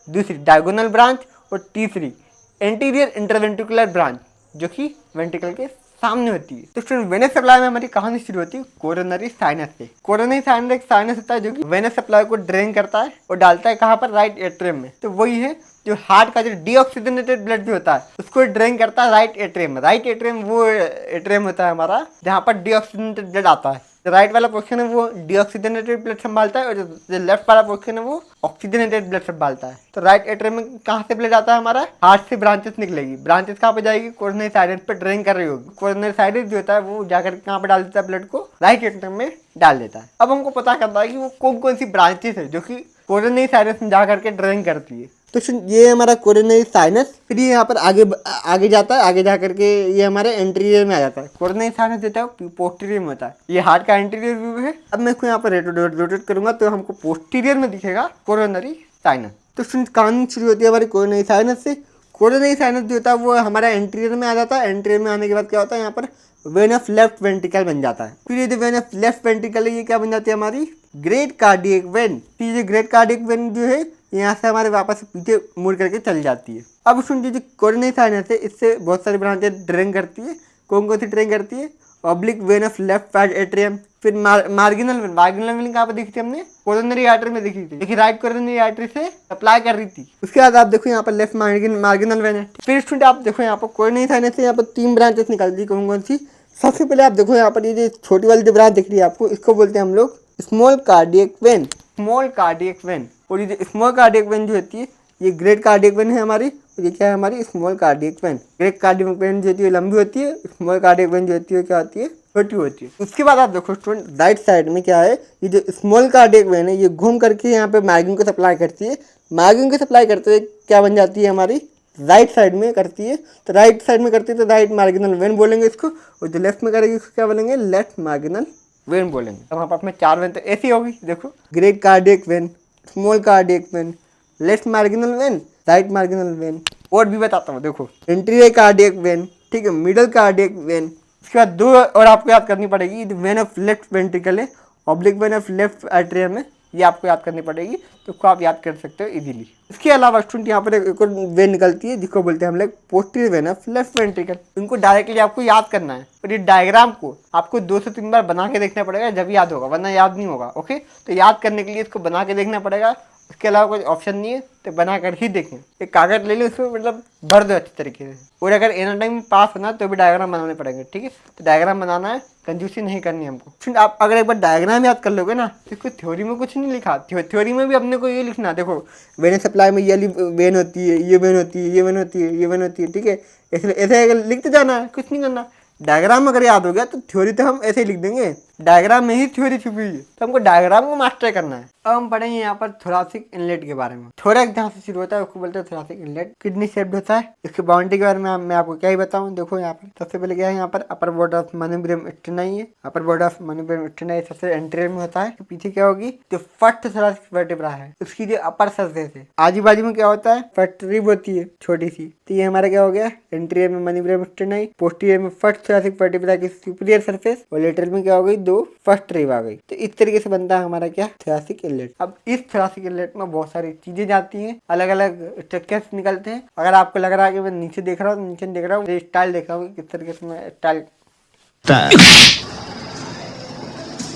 दूसरी डायगोनल ब्रांच और तीसरी एंटीरियर इंटरवेंट्रिकुलर ब्रांच, जो कि वेंट्रिकल के सामने होती है। तो स्टूडेंट वेनस सप्लाई में हमारी कहानी शुरू होती है कोरोनरी साइनस से। कोरोनरी साइनस एक साइनस होता है जो कि वेनस सप्लाई को ड्रेन करता है और डालता है कहाँ पर, राइट एट्रियम में। तो वही है जो हार्ट का जो डीऑक्सीजनेटेड ब्लड भी होता है उसको ड्रेन करता है राइट एट्रियम में। राइट एट्रियम वो एट्रियम होता है हमारा जहाँ पर डीऑक्सीजनेटेड ब्लड आता है। जो राइट वाला पोर्शन है वो डीऑक्सीजनेटेड ब्लड संभालता है और जो लेफ्ट वाला पोर्शन है वो ऑक्सीजनेटेड ब्लड संभालता है। तो राइट एट्रियम में कहाँ से ब्लड आता है हमारा, हार्ट से ब्रांचेस निकलेगी। ब्रांचेस कहाँ पे जाएगी, कोरोनरी साइनस पे ड्रेन कर रही होगी। कोरोनरी साइनस जो होता है वो जाकर कहाँ पे डाल देता है, ब्लड को राइट एट्रियम में डाल देता है। अब हमको पता करना है कि वो कौन कौन सी ब्रांचेस है जो कि कोरोनरी साइनस में जाकर के ड्रेन करती है। तो ये हमारा कोरोनरी साइनस, फिर ये यहाँ पर आगे जाता है, आगे जा करके ये हमारे एंटीरियर में आ जाता है। कोरोनरी साइनस देता है पोस्टीरियर में होता है। ये हार्ट का एंटीरियर व्यू है। अब मैं इसको यहाँ पर रोटेट करूंगा तो हमको पोस्टीरियर में दिखेगा कोरोनरी साइनस। तो कहानी शुरू होती है हमारी कोरोनरी साइनस से। कोरोनरी साइनस जो होता है वो हमारा एंटीरियर में आ जाता है। एंटीरियर में आने के बाद क्या होता है, यहाँ पर वेन ऑफ लेफ्ट वेंट्रिकल बन जाता है। फिर ये जो वेन ऑफ लेफ्ट वेंट्रिकल है ये क्या बन जाती है हमारी, ग्रेट कार्डियक वेन। फिर ये ग्रेट कार्डियक वेन जो है यहाँ से हमारे वापस पीछे मुड़ करके चल जाती है। अब सुन जो कोरोनरी साइनस है इससे बहुत सारी ब्रांचें ड्रेन करती है। कौन कौन सी ड्रेन करती है, oblique when of left side atrium, फिर मार्जिनल वेन। मार्जिनल वेन कहाँ पर देखी थी हमने, कोरोनरी आर्टरी में देखी थी, देखिए राइट कोरोनरी आर्टरी से अप्लाई कर रही थी। उसके बाद आप देखो यहाँ पर लेफ्ट मार्जिनल वेन है। फिर स्टूडेंट आप देखो यहाँ पर कोरोनरी साइनस से यहाँ पर तीन ब्रांचेस निकलती है। कौन कौन सी, सबसे पहले आप देखो यहाँ पर ये जो छोटी वाली जो ब्रांच दिख रही है आपको, इसको बोलते हैं हम लोग small cardiac vein. Small cardiac vein. और ये जो स्मॉल कार्डियक वेन जो होती है ये ग्रेट कार्डियक वेन है हमारी, और ये क्या है हमारी small cardiac vein. Great cardiac vein जो होती है लंबी होती है, स्मॉल कार्डियक वेन जो होती है क्या होती है, छोटी होती है। उसके बाद आप देखो स्टूडेंट राइट साइड में क्या है, ये जो स्मॉल कार्डियक वेन है ये घूम करके यहाँ पे मार्जिन को सप्लाई करती है। मार्जिन को सप्लाई करते हुए क्या बन जाती है हमारी राइट साइड में करती है, तो राइट साइड में करती है तो राइट मार्जिनल वेन बोलेंगे इसको, और जो लेफ्ट में करेगी उसको क्या बोलेंगे, लेफ्ट मार्जिनल वेन बोलेंगे। तो वहाँ पर अपने 4 वेन तो ऐसी होगी, देखो great cardiac vein, small cardiac vein, left marginal when, right marginal when. और भी बताता हूँ, देखो एंटीरियर कार्डियक वेन, ठीक है, मिडल कार्डियक वेन। इसके बाद 2 और आपको याद करनी पड़ेगी, वेन ऑफ लेफ्ट वेंट्रिकल है, oblique when of left atrium है, ये आपको याद करनी पड़ेगी, तो उसको आप याद कर सकते हो इजीली। इसके अलावा स्टूडेंट यहाँ पर एक और वेन निकलती है जिसको बोलते हैं हम लोग posterior when of left ventricle. इनको डायरेक्टली आपको याद करना है, और ये डायग्राम को आपको 2 से 3 बार बना के देखना पड़ेगा, जब याद होगा, वरना याद नहीं होगा। ओके, तो याद करने के लिए इसको बना के देखना पड़ेगा, इसके अलावा कोई ऑप्शन नहीं है, तो बना कर ही देखें। एक कागज ले लो, उसमें मतलब भर दो अच्छी तरीके से, और अगर एन टाइम पास होना तो भी डायग्राम बनाने पड़ेंगे, ठीक है। तो डायग्राम बनाना है, कंजूसी नहीं करनी हमको। फिर आप अगर एक बार डायग्राम याद कर लोगे ना, तो इसको थ्योरी में कुछ नहीं लिखा, थ्योरी में भी अपने को ये लिखना, देखो वेन सप्लाई में ये वेन होती है, ये वेन होती है, ये वेन होती है, ये वेन होती है, ठीक है। ऐसे लिखते जाना है, कुछ नहीं करना। डायग्राम अगर याद हो गया तो थ्योरी तो हम ऐसे ही लिख देंगे, डायग्राम में ही थ्योरी छुपी हुई है, तो हमको डायग्राम को मास्टर करना है। अब हम पढ़ेंगे यहाँ पर थोरासिक इनलेट के बारे में। थोरैक्स जहाँ से शुरू होता है उसको बोलते हैं थोरासिक इनलेट। किडनी शेप्ड होता है। इसकी बाउंड्री के बारे में मैं आपको क्या ही बताऊँ, देखो यहाँ पर सबसे पहले क्या है, यहाँ पर अपर बॉर्डर ऑफ मनुब्रियम स्टेनाई है। अपर बॉर्डर ऑफ मनुब्रियम स्टेनाई सबसे एंटीरियर में होता है। तो पीछे क्या होगी, जो फर्स्ट थोरासिक वर्टेब्रा है उसकी जो अपर सरफेस है, आजू बाजू में क्या होता है, फर्स्ट रिब होती है छोटी सी। तो ये हमारा क्या हो गया, एंटीरियर में मनुब्रियम स्टेनाई, पोस्टीरियर में फर्स्ट थोरासिक वर्टेब्रा की सुपीरियर सरफेस, और लेटरल में क्या हो गई, 2 फर्स्ट रिब आ गई। तो इस तरीके से बनता है हमारा क्या, थोरासिक इनलेट। अब इस थोरासिक इनलेट में बहुत सारी चीजें जाती हैं, अलग अलग स्ट्रक्चर्स निकलते हैं। अगर आपको लग रहा है कि मैं नीचे देख रहा हूँ, नीचे देख रहा हूँ, स्टाइल देख रहा हूँ, किस तरीके से मैं स्टाइल,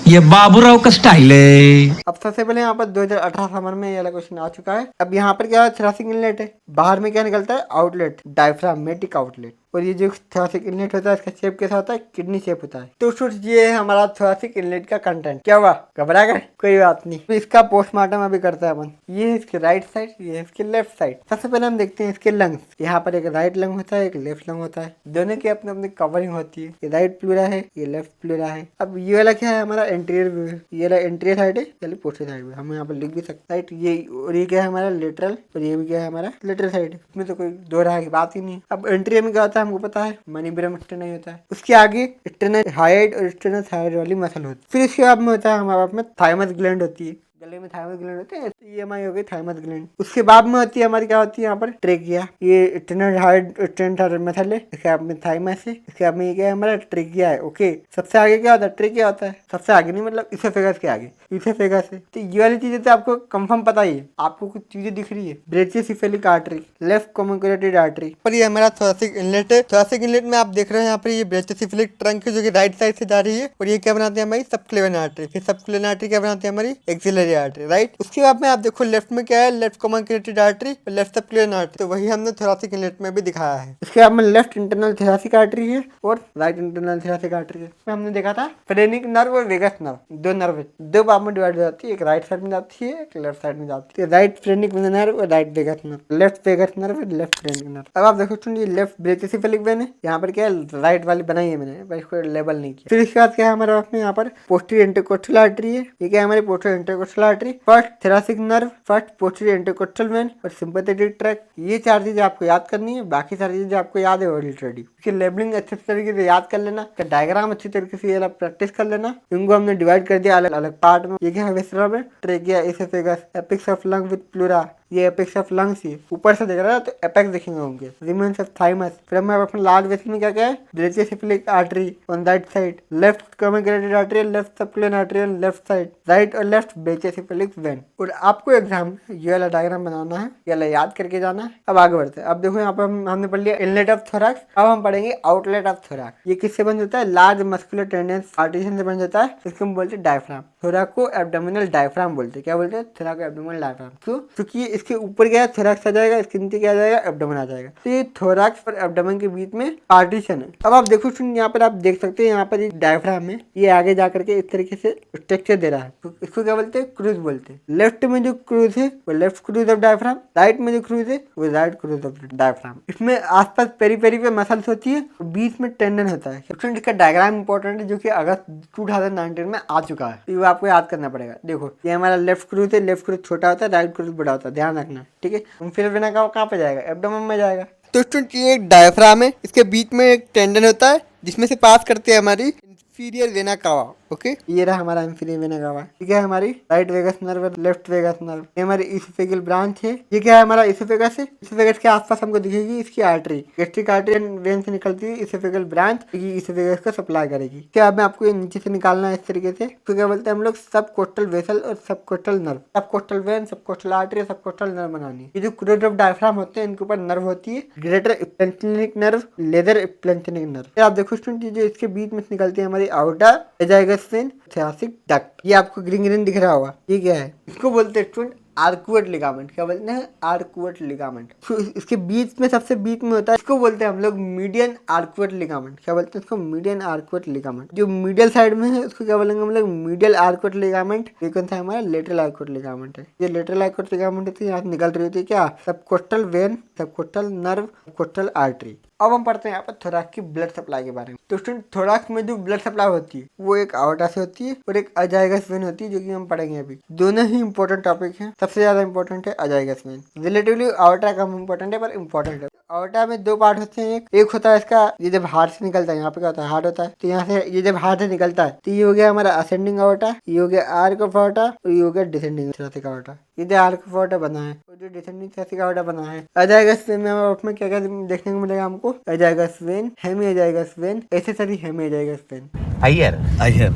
ये बाबूराव का स्टाइल है। अब सबसे पहले यहाँ पर 2018 समर में ये वाला क्वेश्चन आ चुका है। अब यहाँ पर क्या है, थोरासिक इनलेट है, बाहर में क्या निकलता है, आउटलेट, डायफ्रामेटिक आउटलेट। और ये जो थोरासिक इनलेट होता है इसका शेप कैसा होता है, किडनी शेप होता है। तो स्टूडेंट्स ये है हमारा थोरासिक इनलेट का कंटेंट। क्या हुआ, घबरा गए, कोई बात नहीं, तो इसका पोस्टमार्टम अभी करते हैं अपन। ये है इसके राइट साइड, ये है इसके लेफ्ट साइड। सबसे पहले हम देखते हैं इसके लंग्स। यहाँ पर एक राइट लंग होता है, एक लेफ्ट लंग होता है, दोनों की अपनी अपनी कवरिंग होती है। ये राइट प्लूरा है, ये लेफ्ट प्लूरा है। अब ये वाला क्या है, हमारा एंटीरियर व्यू है, ये वाला एंटीरियर साइड है, चलिए पोस्टीरियर साइड में हम यहाँ पर लिख भी सकते हैं। ये और ये क्या है हमारा लेटरल, और ये भी क्या है हमारा लेटरल साइड। इसमें तो कोई दो राह की बात ही नहीं। अब एंटीरियर में क्या होता है हमको पता है, मनीब्रम स्टेनाई होता है। उसके आगे स्टेनोहाइड और स्टेनोथायरॉइड वाली मसल होती है। फिर इसके बाद में होता है हमारे पास में थाइमस ग्लैंड होती है, गले में थाइमस ग्लैंड होते हैं, तो ये हमारी हो गई थाइमस ग्लैंड। उसके बाद में होती है हमारी क्या होती है यहाँ पर ट्रेकिया, ये स्टेनोहाइड मसल है, इसके बाद में थाइमस है, इसके बाद में ये क्या है हमारा ट्रेकिया है। ओके, सबसे आगे क्या होता है, ट्रेकिया होता है, सबसे आगे नहीं मतलब इसोफेगस के आगे, इसोफेगस है। तो ये वाली चीजें तो आपको कंफर्म पता ही है। आपको कुछ चीजें दिख रही है, brachiocephalic artery, left common carotid artery, पर ये हमारा थोरासिक इनलेट है। थोरासिक इनलेट में आप देख रहे हैं यहाँ पर ये ब्रेचियोसेफेलिक ट्रंक है जो कि राइट साइड से जा रही है, और ये क्या बनाते हैं हमारी सबक्लेवियन आर्टरी। फिर सबक्लेवियन आर्टरी क्या बनाती है हमारी एक्सिलरी आर्टरी, राइट। उसके बाद में आप देखो लेफ्ट में क्या है, लेफ्ट कॉमन कैरोटिड आर्टरी और लेफ्ट सबक्लेवियन आर्टरी, तो वही हमने थोरासिक इनलेट में भी दिखाया है। इसके बाद में लेफ्ट इंटरनल थोरासिक आर्टरी है और राइट इंटरनल थोरासिक आर्टरी है। हमने देखा था फ्रेनिक नर्व और वेगस नर्व, दो नर्व दो भाग में डिवाइड हो जाती है, एक राइट साइड में जाती है, एक लेफ्ट साइड में जाती है। राइट फ्रेनिक नर्व और right vagus nerve, left vagus nerve और लेफ्ट फ्रेनिक नर्व। अब आप देखो ये लेफ्ट ब्रेचियोसेफेलिक वेन है, यहाँ पर क्या है राइट वाली बनाई है मैंने, पर इसको लेबल नहीं किया। फिर इसके बाद क्या है हमारे पास में यहाँ पर पोस्टीरियर इंटरकोस्टल आर्टरी है, ये क्या है हमारी posterior intercostal artery, first thoracic nerve, first posterior intercostal when और सिंपैथेटिक ट्रैक। ये 4 चीजें आपको याद करनी है, बाकी सारी चीजें आपको याद है ऑलरेडी। इसकी लेबलिंग अच्छे तरीके से याद कर लेना, डायग्राम अच्छी तरीके से ये प्रैक्टिस कर लेना। इनको हमने डिवाइड कर दिया अलग अलग पार्ट में। ये क्या है विसरल में, trachea, oesophagus, apex of lung with pleura, ये एपेक्स ऑफ लंग्स ही ऊपर से देख रहा है तो एपेक्स देखेंगे होंगे, रिमेन्स ऑफ थाइमस। फिर हमें अपने लार्ज वेसल में क्या क्या है, brachiocephalic artery on that side, left common carotid artery, left subclavian artery on left side, right और लेफ्ट ब्रेचियोसेफेलिक वेन। और आपको एग्जाम में ये वाला डायग्राम बनाना है, ये वाला याद करके जाना है। अब आगे बढ़ते हैं। अब देखो यहाँ पर हमने पढ़ लिया इनलेट ऑफ थोरैक्स, अब हम पढ़ेंगे आउटलेट ऑफ थोरैक्स। ये किससे बन जाता है, लार्ज मस्कुलर टेंडेंस पार्टीशन से बन जाता है, इसको हम बोलते हैं डायफ्राम। थोरैक्स को एब्डोमिनल डायफ्राम बोलते हैं। क्या बोलते हैं, थोरैक्स को एब्डोमिनल डायफ्राम। क्यों, क्योंकि इसके ऊपर क्या है थोरैक्स आ जाएगा, इसके नीचे क्या आ जाएगा, एब्डोमेन आ जाएगा। तो ये थोरैक्स और एब्डोमेन के बीच में पार्टीशन है। अब आप देखो यहाँ पर आप देख सकते हैं, यहाँ पर एक डायफ्राम है, ये आगे जाकर के इस तरीके से स्ट्रक्चर दे रहा है। तो इसको क्या बोलते हैं, क्रूज बोलते हैं। लेफ्ट में जो क्रूज है वो left cruise of diaphragm, right में जो क्रूज है वो राइट क्रूज ऑफ डायफ्राम। इसमें आसपास पेरी पेरी पे मसल्स होती है, बीच में टेंडन होता है। इसका डायग्राम इंपॉर्टेंट है जो कि अगस्त 2019 में आ चुका है, तो आपको याद करना पड़ेगा। देखो ये हमारा लेफ्ट क्रूज है, लेफ्ट क्रूज छोटा होता है, राइट क्रूज बड़ा होता है। ध्यान रखना, ठीक है। इंफीरियर वेना कावा कहाँ पे जाएगा? एब्डोमेन में जाएगा। तो स्टूडेंट ये एक डायफ्राम है, इसके बीच में एक टेंडन होता है जिसमें से पास करते हैं हमारी इंफीरियर वेना कावा। ओके, ये रहा हमारा इंफीरियर वेना कावा। ठीक है, हमारी right vagus nerve, left vagus nerve, ये हमारी इसोफेगल ब्रांच है। ये क्या है? हमारा इसोफेगस है। इसोफेगस के आसपास हमको दिखेगी इसकी आर्टरी, गैस्ट्रिक आर्टरी वेन से निकलती है इसोफेगल ब्रांच, ये इसोफेगस को सप्लाई करेगी। क्या अब आपको ये नीचे से निकालना है इस तरीके से, तो क्या बोलते हैं हम लोग सब कोस्टल वेसल और सब कोस्टल नर्व, सब कोस्टल वेन, सब कोस्टल आर्टरी, सब कोस्टल नर्व बनानी है। ये जो क्रोड ऑफ डायफ्राम होते हैं इनके ऊपर नर्व होती है, ग्रेटर स्प्लेंथेनिक नर्व, लेजर स्प्लेंथेनिक नर्व। आप देखो स्टूडेंट, ये जो इसके बीच में निकलती है हमारी आउटर एजाइगस वेन, थियासिक डक्ट। ये आपको ग्रीन ग्रीन दिख रहा होगा, ये क्या है? इसको बोलते हैं स्टूडेंट आर्कुएट लिगामेंट। क्या बोलते हैं? Arcuate ligament. इसके बीच में, सबसे बीच में होता है, इसको बोलते हैं हम लोग मीडियन आर्कुएट लिगामेंट। क्या बोलते हैं इसको? Median arcuate ligament. जो मीडियल साइड में है उसको क्या बोलेंगे हम लोग? Medial arcuate ligament. ये कौन सा? हमारा लेटरल आर्कुएट लिगामेंट है। ये लेटरल आर्कुएट लिगामेंट होती है, यहाँ से निकल रही होती है क्या? सब कोस्टल वेन, सब कोस्टल नर्व, कोस्टल आर्टरी। अब हम पढ़ते हैं यहाँ पर थोराक की ब्लड सप्लाई के बारे में। तो स्टूडेंट थोराक में जो ब्लड सप्लाई होती है वो एक आवर्टा से होती है और एक अजाइगस वेन होती है, जो कि हम पढ़ेंगे अभी। दोनों ही इंपॉर्टेंट टॉपिक हैं। सबसे ज्यादा इंपॉर्टेंट है अजाइगस वेन, रिलेटिवली आवर्टा कम इंपॉर्टेंट है पर इंपॉर्टेंट है। आवर्टा में दो पार्ट होते हैं, एक होता है इसका, ये जब हार्ट से निकलता है, यहाँ पे क्या होता है? हार्ट होता है। तो यहाँ से ये जब हार्ट से निकलता है तो ये हो गया हमारा असेंडिंग आवर्टा, ये हो गया आर्क ऑफ आवर्टा और ये हो गया डिसेंडिंग थोरैसिक आवर्टा। ये जो आर्क ऑफ आवर्टा बना है और जो डिसेंडिंग थोरैसिक आवर्टा बना है। अजाइगस वेन में क्या क्या देखने को मिलेगा हमको? Azygos vein, hemi azygos vein, accessory hemi azygos vein. Iyer Iyer,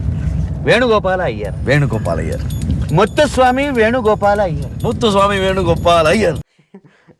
Venugopal Iyer, Venugopal Iyer, Muthuswamy Venugopal Iyer. Muthuswamy Venugopal Iyer.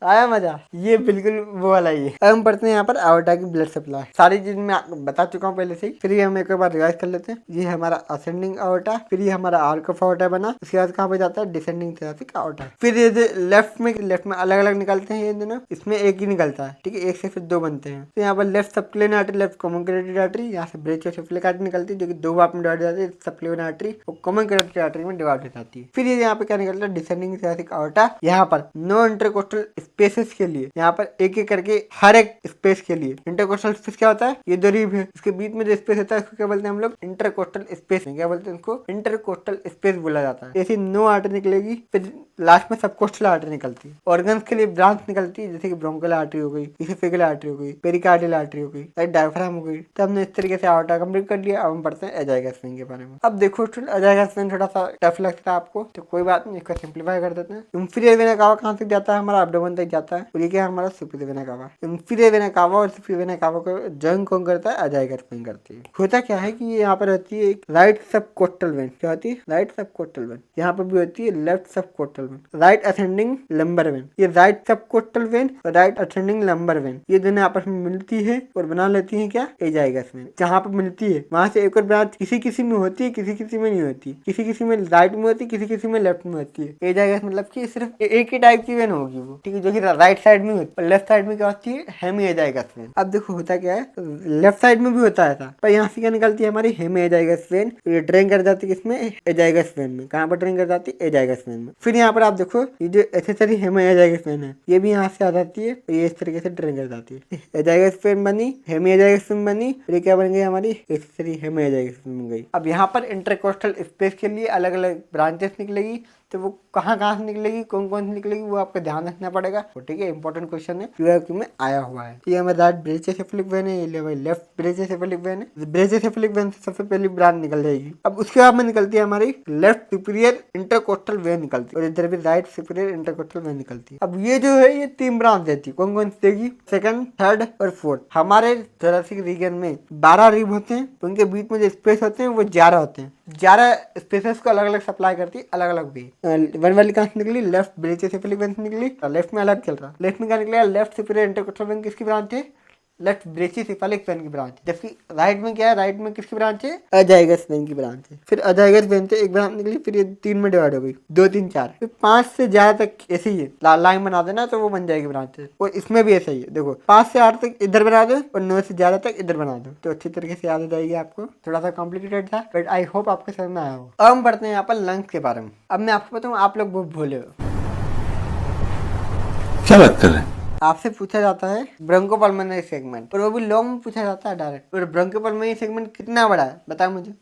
आया मजा? ये बिल्कुल वो वाला ही है। अब हम पढ़ते हैं यहाँ पर आवर्टा की ब्लड सप्लाई। सारी चीज मैं आपको बता चुका हूँ पहले से ही, फिर ये हम एक बार रिवाइज कर लेते हैं। ये हमारा असेंडिंग आवर्टा, फिर ये हमारा आर्क ऑफ आवर्टा बना, उसके बाद कहाँ पे जाता है? Descending thoracic aorta. फिर ये लेफ्ट में अलग अलग निकलते हैं ये दोनों, इसमें एक ही निकलता है, ठीक है। एक से फिर दो बनते हैं। तो यहाँ पर left subclavian artery, left common carotid artery, यहाँ से ब्रेचियोसेफेलिक आर्टरी निकलती है, जो कि दो भाग में डिवाइड हो जाती है, सबक्लेवियन आर्टरी और कॉमन कैरोटिड आर्टरी में डिवाइड हो जाती है। फिर ये यहाँ पे क्या निकलता है? Descending thoracic aorta. यहाँ पर नो इंटरकोस्टल स्पेसेस के लिए, यहाँ पर एक एक करके हर एक स्पेस के लिए। इंटरकोस्टल स्पेस क्या होता है? ये दो रिब है, इसके बीच में जो स्पेस होता है उसको क्या बोलते हैं हम लोग? Intercostal space. क्या बोलते हैं इसको? इंटरकोस्टल स्पेस बोला जाता है। ऐसी नो आर्टरी निकलेगी, फिर लास्ट में सबकोस्टल आर्टरी निकलती है। ऑर्गन्स के लिए ब्रांच निकलती है, जैसे कि ब्रोंकल आर्टरी हो गई, इसोफेगल आर्टरी हो गई, पेरिकार्डियल आर्टरी हो गई, डायफ्राम हो गई। तो हमने इस तरीके से आवर्टा कंप्लीट कर लिया। अब हम पढ़ते हैं अजाइगस वेन के बारे में। अब देखो स्टूडेंट, अजाइगस वेन थोड़ा सा टफ लगता है आपको, तो कोई बात नहीं, इसको सिंप्लीफाई कर देते हैं। इंफीरियर वेना कावा कहाँ तक जाता है? हमारा एब्डोमेन तक जाता है, और ये क्या है? हमारा सुपीरियर वेना कावा। इंफीरियर वेना कावा और सुपीरियर वेना कावा को जॉइन कौन करता है? अजाइगस वेन करती है। होता क्या है कि ये यहाँ पर होती है एक राइट सब कोस्टल वेन। क्या होती है? राइट सब कोस्टल वेन। यहाँ पर भी होती है लेफ्ट सब coastal when, right ascending lumbar when. ये राइट सब कोस्टल वेन और राइट असेंडिंग लंबर वेन, ये दोनों आपस में मिलती है और बना लेती है क्या? Azygos when. जहाँ पर मिलती है वहां से एक और ब्रांच किसी किसी में होती है, किसी किसी में नहीं होती, किसी किसी में राइट में होती है, किसी किसी में लेफ्ट में होती है। एजाइगस मतलब कि सिर्फ एक ही टाइप की वेन होगी वो, ठीक है, जो कि राइट साइड में होती है। और लेफ्ट साइड में क्या होती है? Hemi azygos vein. अब देखो होता क्या है, लेफ्ट साइड में भी होता है था, पर यहाँ से क्या निकलती है? हमारी हेमी एजाइगस वेन। ये ड्रेन कर जाती है किसमें? एजाइगस वेन में। कहाँ पर ड्रेन कर जाती है? एजाइगस वेन में। फिर यहाँ पर आप देखो, ये जो एसेसरी हेमी एजाइगस वेन है, ये भी यहाँ से आ जाती है, ये इस तरीके से ड्रेन कर जाती है। एजाइगस वेन बनी, हेमी एजाइगस वेन बनी, फिर ये क्या बन गई? हमारी एसेसरी हेमी एजाइगस वेन बन गई। अब यहाँ पर इंटरकोस्टल स्पेस के लिए अलग अलग ब्रांचेस निकलेगी, तो वो कहाँ कहाँ से निकलेगी, कौन कौन से निकलेगी, वो आपको ध्यान रखना पड़ेगा। ठीक है, इंपॉर्टेंट क्वेश्चन है, यूआईक्यू में आया हुआ है। ये हमारा राइट ब्रेचियोसेफेलिक वेन है, ये लेफ्ट ब्रेचियोसेफेलिक वेन है। ब्रेचियोसेफेलिक वेन से सबसे पहली ब्रांच निकल जाएगी। अब उसके बाद में निकलती है हमारी लेफ्ट सुपीरियर इंटरकोस्टल वेन निकलती है, और इधर भी राइट सुपीरियर इंटरकोस्टल वेन निकलती है। अब ये जो है ये तीन ब्रांच देती है। कौन कौन सी देगी? सेकंड, थर्ड और फोर्थ। हमारे थोरैसिक रीजन में 12 रिब होते हैं, उनके बीच में जो स्पेस होते हैं वो 11 होते हैं। 11 स्पेसेस को अलग अलग सप्लाई करती है, अलग अलग भी। वन वाली कहाँ से निकली? लेफ्ट ब्रेचियोसेफेलिक वेन से निकली। लेफ्ट में अलग चल रहा है, लेफ्ट में क्या निकलेगा? लेफ्ट सुपीरियर इंटरकोस्टल वेन किसकी ब्रांच है? लेफ्ट ब्रेचियोसेफेलिक वेन की ब्रांच। जबकि राइट में क्या है? राइट में किसकी ब्रांच है? अजाइगस वेन की ब्रांच है। फिर अजाइगस वेन से एक ब्रांच निकली, फिर ये 3 में डिवाइड हो गई, 2 3 4, फिर 5 से ज्यादा तक ऐसे ही है। लाइन बना देना तो वो बन जाएगी ब्रांचेस। और इसमें भी ऐसा ही है, देखो 5 से 8 तक इधर बना दो और 9 से ज्यादा तक इधर बना दो, तो अच्छी तरीके से याद हो जाएगी आपको। थोड़ा सा कॉम्प्लिकेटेड था, बट आई होप आपको समझ में आया हो। अब हम पढ़ते हैं यहाँ पर लंग्स के बारे में। अब मैं आपको बताऊँ, आप लोग बहुत भोले हो। क्या बात कर रहे हैं? आपसे पूछा जाता है ब्रोंकोपल्मोनरी सेगमेंट, और वो भी लॉन्ग में पूछा जाता है डायरेक्ट। और ब्रोंकोपल्मोनरी सेगमेंट कितना बड़ा है बताओ मुझे?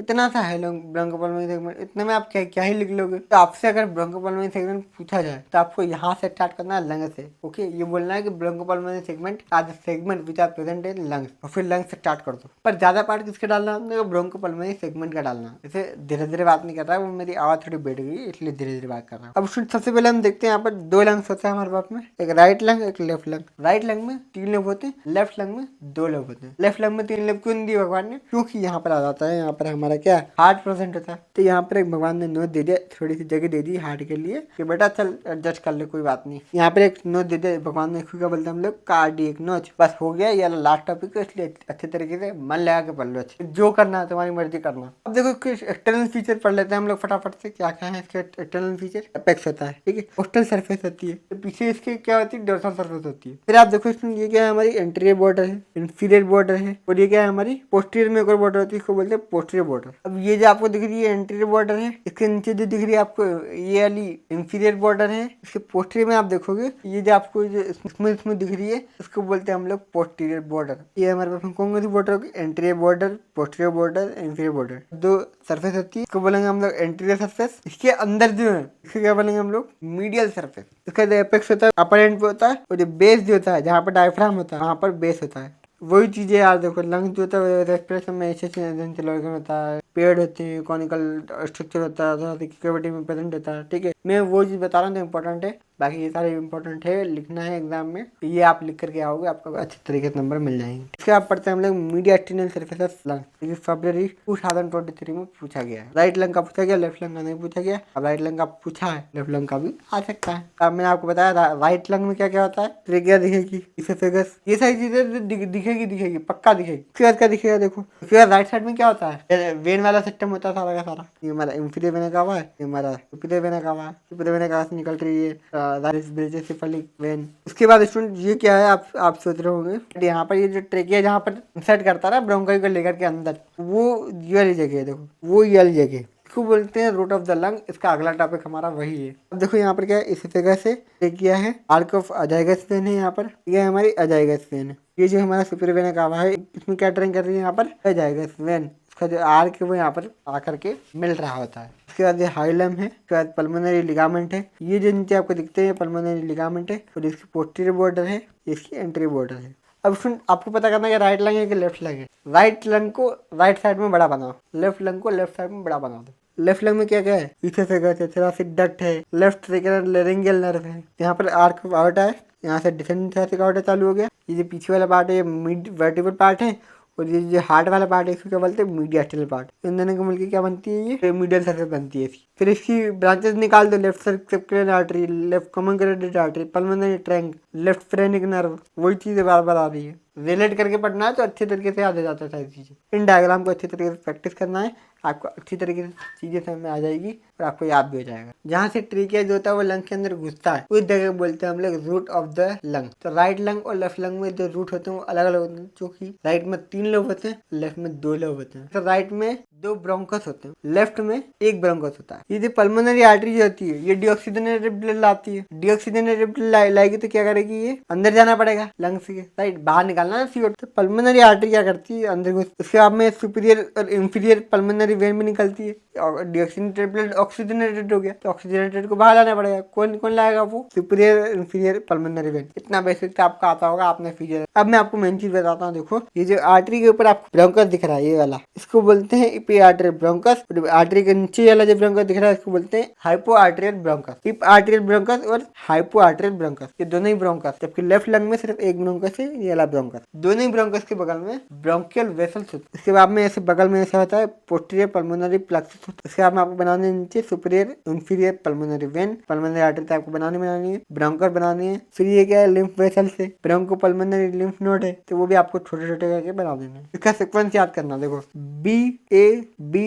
इतना सा है ब्रोंकोपल्मोनरी सेगमेंट, इतने में आप क्या क्या ही लिख लोगे। तो आपसे अगर ब्रोंकोपल्मोनरी सेगमेंट पूछा जाए तो आपको यहाँ से स्टार्ट करना है लंग से। ओके, ये बोलना है कि bronchopulmonary segment are the segment which are present in lungs, और फिर लंग्स से स्टार्ट कर दो। पर ज्यादा पार्ट किसके डालना है आपने, ब्रोंकोपल्मोनरी सेगमेंट का डालना। इसे धीरे धीरे बात नहीं कर रहा है, वो मेरी आवाज थोड़ी बैठ गई इसलिए धीरे धीरे बात कर रहा हूँ। अब सबसे पहले हम देखते हैं यहाँ पर दो लंग्स होता है हमारे पास में, एक राइट लंग एक लेफ्ट लंग। राइट लंग में 3 लोब होते हैं, लेफ्ट लंग में 2 लोब होते हैं। लेफ्ट लंग में 3 लोब क्यों दिए भगवान ने, क्योंकि यहाँ पर आ जाता है, यहाँ पर हमारा क्या हार्ट प्रेजेंट होता है। तो यहाँ पर एक भगवान ने नोट दे दिया, थोड़ी सी जगह दे दी हार्ट के लिए कि बेटा चल एडजस्ट कर ले, कोई बात नहीं। यहाँ पर एक नोट दे दिया भगवान ने, क्या बोलते हैं हम लोग, कार्डियक नोच। बस हो गया, ये लास्ट टॉपिक है, इसलिए अच्छे तरीके से मन लगा के पढ़ लो, अच्छे जो करना है तुम्हारी मर्जी करना। अब देखो कुछ एक्सटर्नल फीचर पढ़ लेते हैं हम लोग फटाफट से, क्या क्या है इसके एक्सटर्नल फीचर। एपेक्स होता है, ठीक है, पोस्टल सरफेस होती है, तो पीछे इसके क्या होती है, डोर्सल सरफेस होती है। फिर आप देखो इसमें ये क्या है, हमारी एंटीरियर बॉर्डर है, इंफीरियर बॉर्डर है, और ये क्या है हमारी पोस्टीरियर में एक और बॉर्डर होती है, इसको बोलते हैं पोस्टीरियर बॉर्डर। अब ये जो आपको दिख रही है एंटीरियर बॉर्डर है, इसके नीचे जो दिख रही है आपको ये वाली इंफीरियर बॉर्डर है। इसके पोस्टीरियर में आप देखोगे ये जो आपको इसमें दिख रही है, इसको बोलते हैं हम लोग पोस्टीरियर बॉर्डर। ये हमारे पास कौन सी बॉर्डर होगी, anterior border, posterior border, inferior border, 2 surface होती है। इसको बोलेंगे हम लोग एंटीरियर सरफेस। इसके अंदर जो है इसको क्या बोलेंगे हम लोग, मीडियल सरफेस। इसका जो एपेक्स होता है अपर एंड पे होता है, और जो बेस जो होता है जहाँ पर डायफ्राम होता है वहाँ पर बेस होता है। वही चीजें यार देखो, लंग्स जो होता है रेस्पिरेशन में ऐसे होता है, पेड़ होते हैं, कॉनिकल स्ट्रक्चर होता है, कैविटी में प्रेजेंट होता है, ठीक है। मैं वो चीज बता रहा हूँ तो इम्पोर्टेंट है, बाकी ये सारे इंपॉर्टेंट है, लिखना है एग्जाम में, ये आप लिख करके आओगे, आपको अच्छे तरीके से नंबर मिल जाएंगे। इसके बाद पढ़ते हैं हम लोग media external surface of lung, फरवरी 2023 में पूछा गया है। राइट लंग का पूछा गया, लेफ्ट लंग का नहीं पूछा गया। अब राइट लंग का पूछा है, लेफ्ट लंग का भी आ सकता है। अब मैंने आपको बताया राइट लंग में क्या क्या होता है, ट्रेकिया दिखेगी, इसोफेगस, ये सारी चीजें दिखेगी पक्का दिखेगी। उसके बाद क्या दिखेगा देखो, उसके बाद राइट साइड में क्या होता है, वेन वाला सिस्टम होता है सारा का सारा। ये हमारा इंफीरियर वेना का हुआ है, ये हमारा सुपीरियर वेना का हुआ है, सुपीरियर वेना का से निकल रही है ब्रेचियोसेफेलिक वेन। उसके बाद स्टूडेंट ये क्या है, आप सोच रहे होंगे यहाँ पर ये जो ट्रेकिया जहाँ पर इंसर्ट करता है ब्रोंकाई को लेकर के अंदर, वो ये वाली जगह है, देखो वो ये वाली जगह, इसको बोलते हैं रूट ऑफ द लंग। इसका अगला टॉपिक हमारा वही है। अब देखो यहाँ पर क्या है, इस जगह से ट्रेकिया है, आर्क ऑफ अजाइगस वेन है, यहाँ पर ये हमारी अजाइगस वेन है। ये जो हमारा सुपीरियर वेना का है, इसमें क्या ट्रेन कर रही है यहाँ पर, अजाइगस वेन। इसका जो आर्क है वो यहाँ पर आकर के मिल रहा होता है। उसके बाद ये हाइलम है, उसके बाद पल्मोनरी लिगामेंट है, ये जो नीचे आपको दिखते हैं पल्मोनरी लिगामेंट है, और इसकी पोस्टीरियर बॉर्डर है, इसकी एंटीरियर बॉर्डर है। अब सुन, आपको पता करना है राइट लंग है कि लेफ्ट लंग है। राइट लंग को राइट साइड में बड़ा बनाओ, लेफ्ट लंग को लेफ्ट साइड में बड़ा बना दो। लेफ्ट लंग में क्या क्या है, इसोफेगस है, थोरासिक डक्ट है, लेफ्ट ट्रेकियल लेरिंजियल नर्व है, यहाँ पर आर्क ऑफ आर्टा है, यहाँ से डिसेंडिंग थोरासिक आर्टा चालू हो गया। ये जो पीछे वाला पार्ट है ये मिड वर्टिब्रल पार्ट है, और ये जो हार्ट वाला पार्ट है इसको क्या बोलते हैं, मीडियास्टल पार्ट। इन दोनों को मिलकर क्या बनती है, ये मीडियल सरफेस बनती है इसकी। फिर इसकी ब्रांचेस निकाल दो, left circular artery, left common carotid artery, pulmonary trunk, left phrenic nerve, वही चीजें बार बार आ रही है। रिलेट करके पढ़ना है तो अच्छे तरीके से याद हो जाता है सारी चीजें। इन डायग्राम को अच्छे तरीके से प्रैक्टिस करना है, आपको अच्छी तरीके से चीजें समझ में आ जाएगी और आपको याद भी हो जाएगा। जहाँ से ट्रेकिया जो होता है वो लंग के अंदर घुसता है, उस जगह बोलते हैं हम लोग रूट ऑफ द लंग। तो राइट लंग और लेफ्ट लंग में जो रूट होते हैं वो अलग अलग होते हैं, क्योंकि राइट में 3 लोब होते हैं, लेफ्ट में 2 लोब होते हैं। तो राइट में 2 ब्रोंकस होते हैं, लेफ्ट में 1 ब्रोंकस होता है। ये जो पल्मोनरी आर्टरी जो होती है ये डीऑक्सीजनेटेड ब्लड लाती है। डीऑक्सीजनेटेड ब्लड लाएगी तो क्या करेगी, ये अंदर जाना पड़ेगा लंग से, राइट, बाहर निकालना है CO2। तो पल्मोनरी आर्टरी क्या करती है, अंदर घुस। उसके बाद में सुपीरियर और इंफीरियर पल्मोनरी वेन में निकलती है। डीऑक्सीजनेटेड ब्लड ऑक्सीजनेटेड हो गया तो ऑक्सीजनेटेड को बाहर लाना पड़ेगा। कौन लाएगा, वो सुपीरियर इंफीरियर पल्मोनरी वेन। इतना बेसिक आपको आता होगा, आपने फिजियर। अब मैं आपको मेन चीज बताता हूँ। देखो ये जो आर्टरी के ऊपर आपको ब्रोंकस दिख रहा है, ये वाला, इसको बोलते हैं इपी आर्टरियल ब्रोंकस। आर्टरी के नीचे वाला जो ब्रोंकस दिख रहा है इसको बोलते हैं हाइपो आर्टरियल ब्रोंकस। इप आर्टरियल ब्रोंकस और हाइपो आर्टरियल ब्रोंकस, ये दोनों ही ब्रोंकस। जबकि लेफ्ट लंग में सिर्फ 1 ब्रोंकस है, ये वाला ब्रोंकस। दोनों ही ब्रोंकस के बगल में ब्रोंकियल वेसल्स होते हैं। इसके बाद में ऐसे बगल में ऐसा होता है पोस्टीरियर पल्मोनरी प्लेक्सस। इसके बाद में आपको बनाने नीचे superior inferior pulmonary vein, pulmonary artery आपको बनानी है, ब्रोंकर बनानी है। फिर ये क्या है, लिम्फ वेसल से ब्रोंको पल्मोनरी लिम्फ नोड है, तो वो भी आपको छोटे छोटे करके बना देना है। इसका सीक्वेंस याद करना, देखो BABV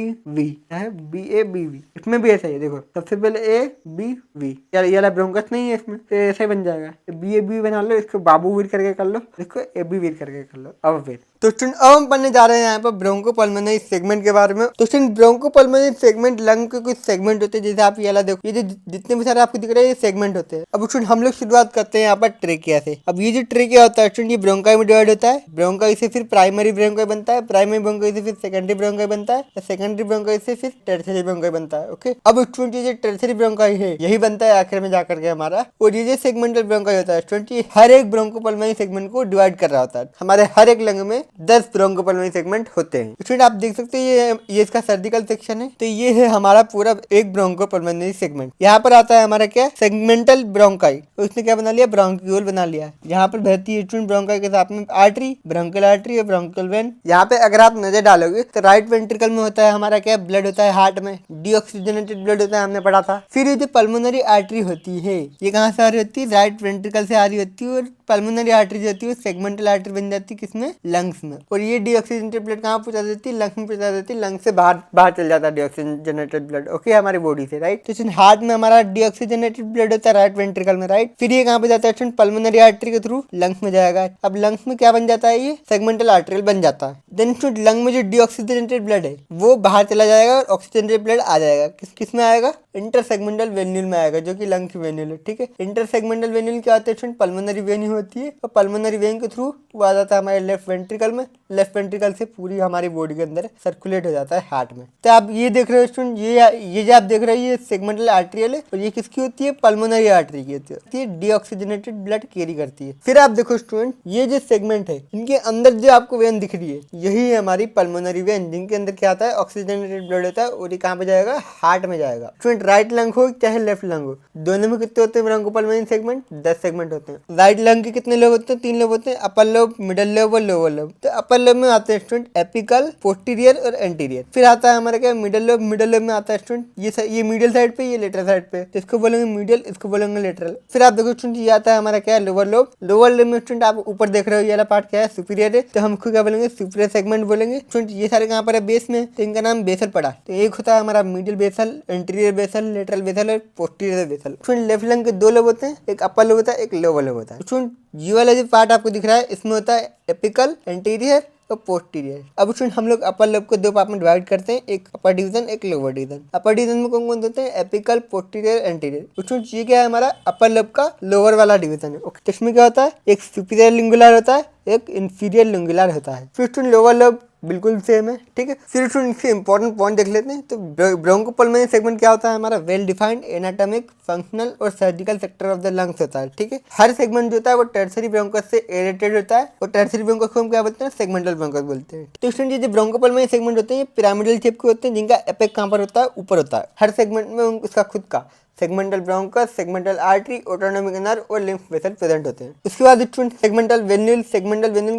है, BABV। इसमें भी ऐसा ही है, देखो सबसे पहले ABV, यार ये वाला ब्रोंकस नहीं है इसमें, तो ऐसा ही बन जाएगा। BABV बना लो, इसको बाबू वीर करके कर लो, इसको AB वीर करके कर लो। अब फिर तो स्टूडेंट अब हम पढ़ने जा रहे हैं यहाँ पर ब्रोंकोपल्मोनरी सेगमेंट के बारे में। तो स्टूडेंट ब्रोंकोपल्मोनरी सेगमेंट लंग के कुछ सेगमेंट होते हैं, जैसे आप ये वाला देखो, ये जो जितने भी सारे आपको दिख रहे हैं ये सेगमेंट होते हैं। अब स्टूडेंट हम लोग शुरुआत करते हैं यहाँ पर ट्रेकिया से। अब ये जो ट्रेकिया होता है स्टूडेंट, ये ब्रोंकाई में डिवाइड होता है। ब्रोंकाई से फिर प्राइमरी ब्रोंकाई बनता है, प्राइमरी ब्रोंकाई से फिर सेकेंडरी ब्रोंकाई बनता है, सेकेंडरी ब्रोंकाई से फिर टर्शियरी ब्रोंकाई बनता है। ओके, अब स्टूडेंट ये जो टर्शियरी ब्रोंकाई है यही बनता है आखिर में जाकर के हमारा। और ये जो सेगमेंटल ब्रोंकाई होता है स्टूडेंट, ये हर एक ब्रोंकोपल्मोनरी सेगमेंट को डिवाइड कर रहा होता है। हमारे हर एक लंग में 10 ब्रोंकोपल्मोनरी सेगमेंट होते हैं। स्टूडेंट आप देख सकते हैं ये इसका सर्जिकल सेक्शन है। तो ये है हमारा पूरा एक ब्रोंकोपल्मोनरी सेगमेंट। यहाँ पर आता है हमारा क्या, सेगमेंटल ब्रोंकाई। तो इसने क्या बना लिया, ब्रोंक्यूल बना लिया। यहाँ पर बहती है स्टूडेंट ब्रोंकाई के साथ में आर्टरी, ब्रोंकियल आर्टरी और ब्रोंकियल वेन। यहाँ पे अगर आप नजर डालोगे तो राइट वेंट्रिकल में होता है हमारा क्या, ब्लड होता है हार्ट में, डीऑक्सीजनेटेड ब्लड होता है, हमने पढ़ा था। फिर ये जो पल्मोनरी आर्टरी होती है ये कहाँ से आ रही होती है, राइट वेंट्रिकल से आ रही होती है। और पल्मोनरी आर्टरी जो होती है सेगमेंटल आर्टरी बन जाती है किसमें, लंग्स में। और ये डीऑक्सीजनेटेड ब्लड कहाँ पहुंचा देती है, लंग्स में पहुंचा देती है। लंग्स से बाहर चल जाता है डीऑक्सीजनेटेड ब्लड, ओके, हमारी बॉडी से, राइट। तो हार्ट में हमारा डीऑक्सीजनेटेड ब्लड होता है राइट वेंट्रिकल में, राइट। फिर ये कहाँ पे जाता है, पल्मोनरी आर्टरी के थ्रू लंग्स में जाएगा। अब लंग्स में क्या बन जाता है, ये सेगमेंटल आर्टरियल बन जाता है। देन लंग में जो डीऑक्सीजनेटेड ब्लड है वो बाहर चला जाएगा और ऑक्सीजनेटेड ब्लड आ जाएगा। किस में आएगा, इंटरसेगमेंटल वेन्यूल में आएगा, जो कि लंग की वेन्यूल है, ठीक है। इंटरसेगमेंटल वेन्यूल क्या होता है, पल्मोनरी वेन होती है और पल्मोनरी वेन के थ्रू वो आ जाता है हमारे लेफ्ट वेंट्रिकल में। लेफ्ट वेंट्रिकल से पूरी हमारी बॉडी के अंदर सर्कुलेट हो जाता है हार्ट में। तो आप ये देख रहे हो स्टूडेंट, ये जो आप देख रहे हो ये सेगमेंटल आर्टरियल है और ये किसकी होती है, पल्मोनरी आर्टरी की होती है। डीऑक्सीजनेटेड ब्लड कैरी करती है। फिर आप देखो स्टूडेंट, ये जो सेगमेंट है इनके अंदर जो आपको वेन दिख रही है यही है हमारी पल्मोनरी वेन, जिनके अंदर क्या आता है, ऑक्सीजनेटेड ब्लड होता है और ये कहाँ पे जाएगा, हार्ट में जाएगा। स्टूडेंट राइट लंग हो चाहे लेफ्ट लंग हो, दोनों में कितने होते हैं ब्रोंकोपल्मोनरी सेगमेंट, 10 सेगमेंट होते हैं। राइट लंग के कितने लोब होते हैं, 3 लोब होते हैं, अपर लोब, मिडल लोब और लोअर लोब। तो अपर लोब में आते हैं स्टूडेंट एपिकल, पोस्टीरियर और एंटीरियर। फिर आता है हमारा क्या, मिडल लोब। मिडल लोब में आता है स्टूडेंट ये मीडियल साइड पे, ये लेटरल साइड पे, तो इसको बोलेंगे मीडियल, इसको बोलेंगे लेटरल। फिर आप देखो स्टूडेंट ये आता है हमारा क्या, लोअर लोब। लोअर लोब में स्टूडेंट आप ऊपर देख रहे हो ये वाला पार्ट क्या है, सुपीरियर है, तो हम इसको क्या बोलेंगे, सुपीरियर सेगमेंट बोलेंगे। स्टूडेंट ये सारे कहाँ पर है, बेस में, तो इनका नाम बेसल पड़ा। तो एक होता है हमारा medial basal, anterior basal, lateral basal और posterior basal. Student left lung के 2 लोब होते हैं, एक अपर लोब होता है, एक लोअर लोब होता है। स्टूडेंट ये वाला जो पार्ट आपको दिख रहा है इसमें होता है एपिकल, एंटीरियर और पोस्टीरियर। अब स्टूडेंट हम लोग अपर लोब को 2 पार्ट में डिवाइड करते हैं, एक अपर डिवीजन, एक लोअर डिवीजन। अपर डिवीजन में कौन कौन होते हैं, एपिकल, पोस्टीरियर, एंटीरियर। स्टूडेंट ये क्या है, हमारा अपर लोब का लोअर वाला डिवीजन है। ओके, तो इसमें क्या होता है, एक सुपीरियर लिंगुलर होता है, एक इंफीरियर लिंगुलर होता है। फिर स्टूडेंट लोअर लोब बिल्कुल सेम है, ठीक है। फिर स्टूडेंट इसके इंपॉर्टेंट पॉइंट देख लेते हैं। तो ब्रोंकोपल्मोनरी सेगमेंट क्या होता है हमारा, वेल डिफाइंड एनाटॉमिक, फंक्शनल और surgical sector of the lungs होता है, ठीक है। हर सेगमेंट जो होता है वो टर्शियरी ब्रोंकस से रिलेटेड होता है और टर्शियरी ब्रोंकस को हम क्या बोलते हैं, सेगमेंटल ब्रोंकस बोलते हैं। तो स्टूडेंट ये जो ब्रोंकोपल्मोनरी सेगमेंट होते हैं ये पिरामिडल शेप के होते हैं, जिनका एपेक कहाँ पर होता है, ऊपर होता है। हर सेगमेंट में उसका खुद का segmental bronchus, segmental artery, autonomic nerve और लिम्फ वेसल प्रेजेंट होते हैं। उसके बाद स्टूडेंट सेगमेंटल वेन्यूल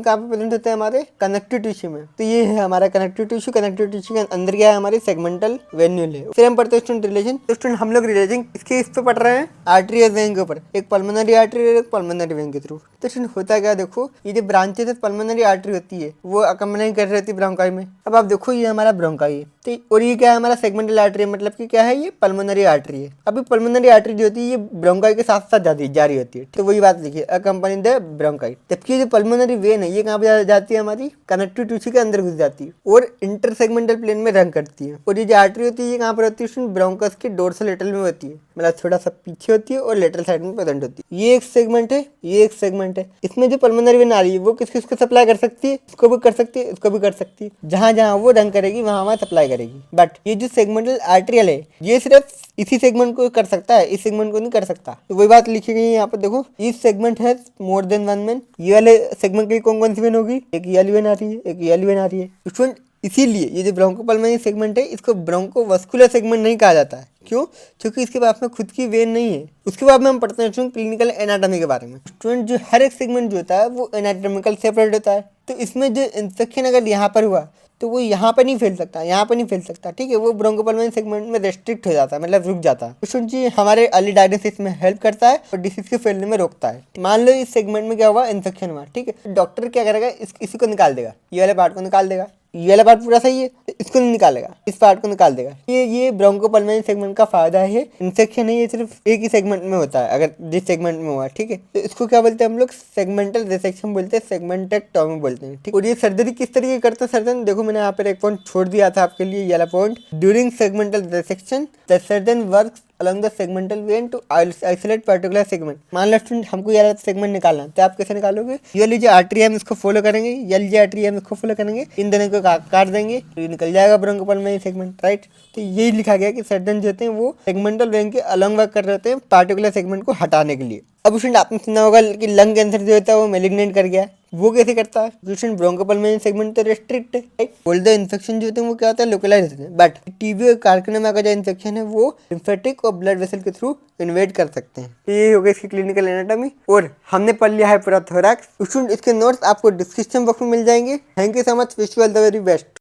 कहाँ पे प्रेजेंट होते हैं, हमारे कनेक्टिव टिश्यू में। तो ये है हमारा कनेक्टिव टिश्यू के अंदर क्या है, हमारे सेगमेंटल वेन्यूल है। फिर हम पढ़ते हैं स्टूडेंट रिलेशन। तो स्टूडेंट हम लोग रिलेशन इस पे पढ़ रहे हैं, आर्टरी और वेन के ऊपर, एक पल्मोनरी आर्टरी और एक पल्मोनरी वेन के थ्रू। तो स्टूडेंट होता क्या, देखो ये जो ब्रांचेस है पल्मोनरी आर्टरी होती है वो अकम्पनी कर रही होती है ब्रोंकाई में। अब आप देखो ये हमारा ब्रोंकाई है, तो और ये क्या है हमारा सेगमेंटल आर्टरी, मतलब कि क्या है, ये पल्मोनरी आर्टरी है। अभी पल्मोनरी आर्टरी जो होती है ये ब्रोंकाई के साथ साथ जारी होती है, तो वही बात लिखिए, अकम्पनी द ब्रोंकाई। जबकि जो पल्मोनरी वेन है ये कहाँ पे जाती है, हमारी कनेक्टिव टिश्यू के अंदर घुस जाती है और इंटरसेगमेंटल प्लेन में रन करती है। और ये जो आर्टरी होती है ये कहाँ पर होती है, ब्रोंकस के डोर्सल लेटरल में होती है, मतलब थोड़ा सा पीछे होती है और लेटरल साइड में प्रेजेंट होती है। ये एक सेगमेंट है, ये एक सेगमेंट है। इसमें जो पल्मोनरी वेन आ रही है वो किस किस को सप्लाई कर सकती है, इसको भी कर सकती है, इसको भी कर सकती है। जहां जहां वो रन करेगी वहां सप्लाई करेगी। बट ये जो सेगमेंटल आर्टरियल है ये सिर्फ इसी सेगमेंट को कर सकता है, इस सेगमेंट को नहीं कर सकता। तो वही बात लिखी गई है यहाँ पर, देखो इस सेगमेंट है मोर देन 1 वेन। ये वाले सेगमेंट की कौन कौन सी वेन होगी, एक ये वाली वेन आ रही है, एक ये वाली वेन आ रही है। स्टूडेंट इसीलिए ये जो ब्रोंकोपल्मोनरी सेगमेंट है इसको ब्रोंकोवास्कुलर सेगमेंट नहीं कहा जाता है। क्यों, क्योंकि इसके पास में खुद की वेन नहीं है। उसके बाद में हम पढ़ते हैं क्लिनिकल एनाटॉमी के बारे में। स्टूडेंट जो हर एक सेगमेंट जो होता है वो एनाटॉमिकल सेपरेट होता है। तो इसमें जो इंफेक्शन अगर यहाँ पर हुआ तो वो यहाँ पर नहीं फैल सकता, यहाँ पर नहीं फैल सकता, ठीक है। वो ब्रोंकोपल्मोनरी सेगमेंट में रेस्ट्रिक्ट हो जाता है, मतलब रुक जाता है। स्टूडेंट जी हमारे अर्ली डायग्नोसिस में हेल्प करता है और डिसीज के फैलने में रोकता है। मान लो इस सेगमेंट में क्या हुआ, इन्फेक्शन हुआ, ठीक है। डॉक्टर क्या करेगा, इसी को निकाल देगा, ये वाले पार्ट को निकाल देगा, ये वाला पार्ट पूरा सही है तो इसको नहीं निकालेगा, इस पार्ट को निकाल देगा। ये ब्रोंकोपल्मोनरी सेगमेंट का फायदा है। इंसेक्शन है ये सिर्फ एक ही सेगमेंट में होता है, अगर जिस सेगमेंट में हुआ, ठीक है। तो इसको क्या बोलते हैं हम लोग, सेगमेंटल रिसेक्शन बोलते हैं, सेगमेंटेक्टोमी बोलते हैं, ठीक। और ये सर्जरी किस तरीके करते हैं सर्जन, देखो मैंने यहाँ पर एक पॉइंट छोड़ दिया था आपके लिए, ये वाला point. During segmental resection the surgeon works along the segmental vein to isolate particular segment। मान लो स्टूडेंट हमको ये सेगमेंट निकालना है, तो आप कैसे निकालोगे, ये लीजिए आर्टरी हम इसको फॉलो करेंगे, ये लीजिए आर्टरी हम इसको फॉलो करेंगे, इन दोनों को काट देंगे तो ये निकल जाएगा ब्रोंकोपल्मोनरी सेगमेंट, राइट। तो यही लिखा गया कि सर्जन जो होते हैं वो सेगमेंटल वेन के अलॉन्ग वर्क कर रहे होते हैं पार्टिकुलर सेगमेंट को हटाने के लिए। अब स्टूडेंट आपने सुना होगा कि लंग कैंसर जो होता है वो मेलिग्नेंट कर गया, वो कैसे करता है स्टूडेंट, ब्रोंकोपल्मोनरी सेगमेंट तो रेस्ट्रिक्ट है, राइट। कोल्ड इन्फेक्शन जो होते हैं वो क्या होता है, लोकलाइज होते हैं, बट टीबी और कार्सिनोमा का जो इन्फेक्शन है वो लिम्फेटिक और ब्लड वेसल के थ्रू इन्वेड कर सकते हैं। तो ये हो गई इसकी क्लिनिकल एनाटॉमी और हमने पढ़ लिया है पूरा थोरैक्स। स्टूडेंट इसके नोट्स आपको डिस्क्रिप्शन बॉक्स में मिल जाएंगे। Thank you so much, wish you all the very best.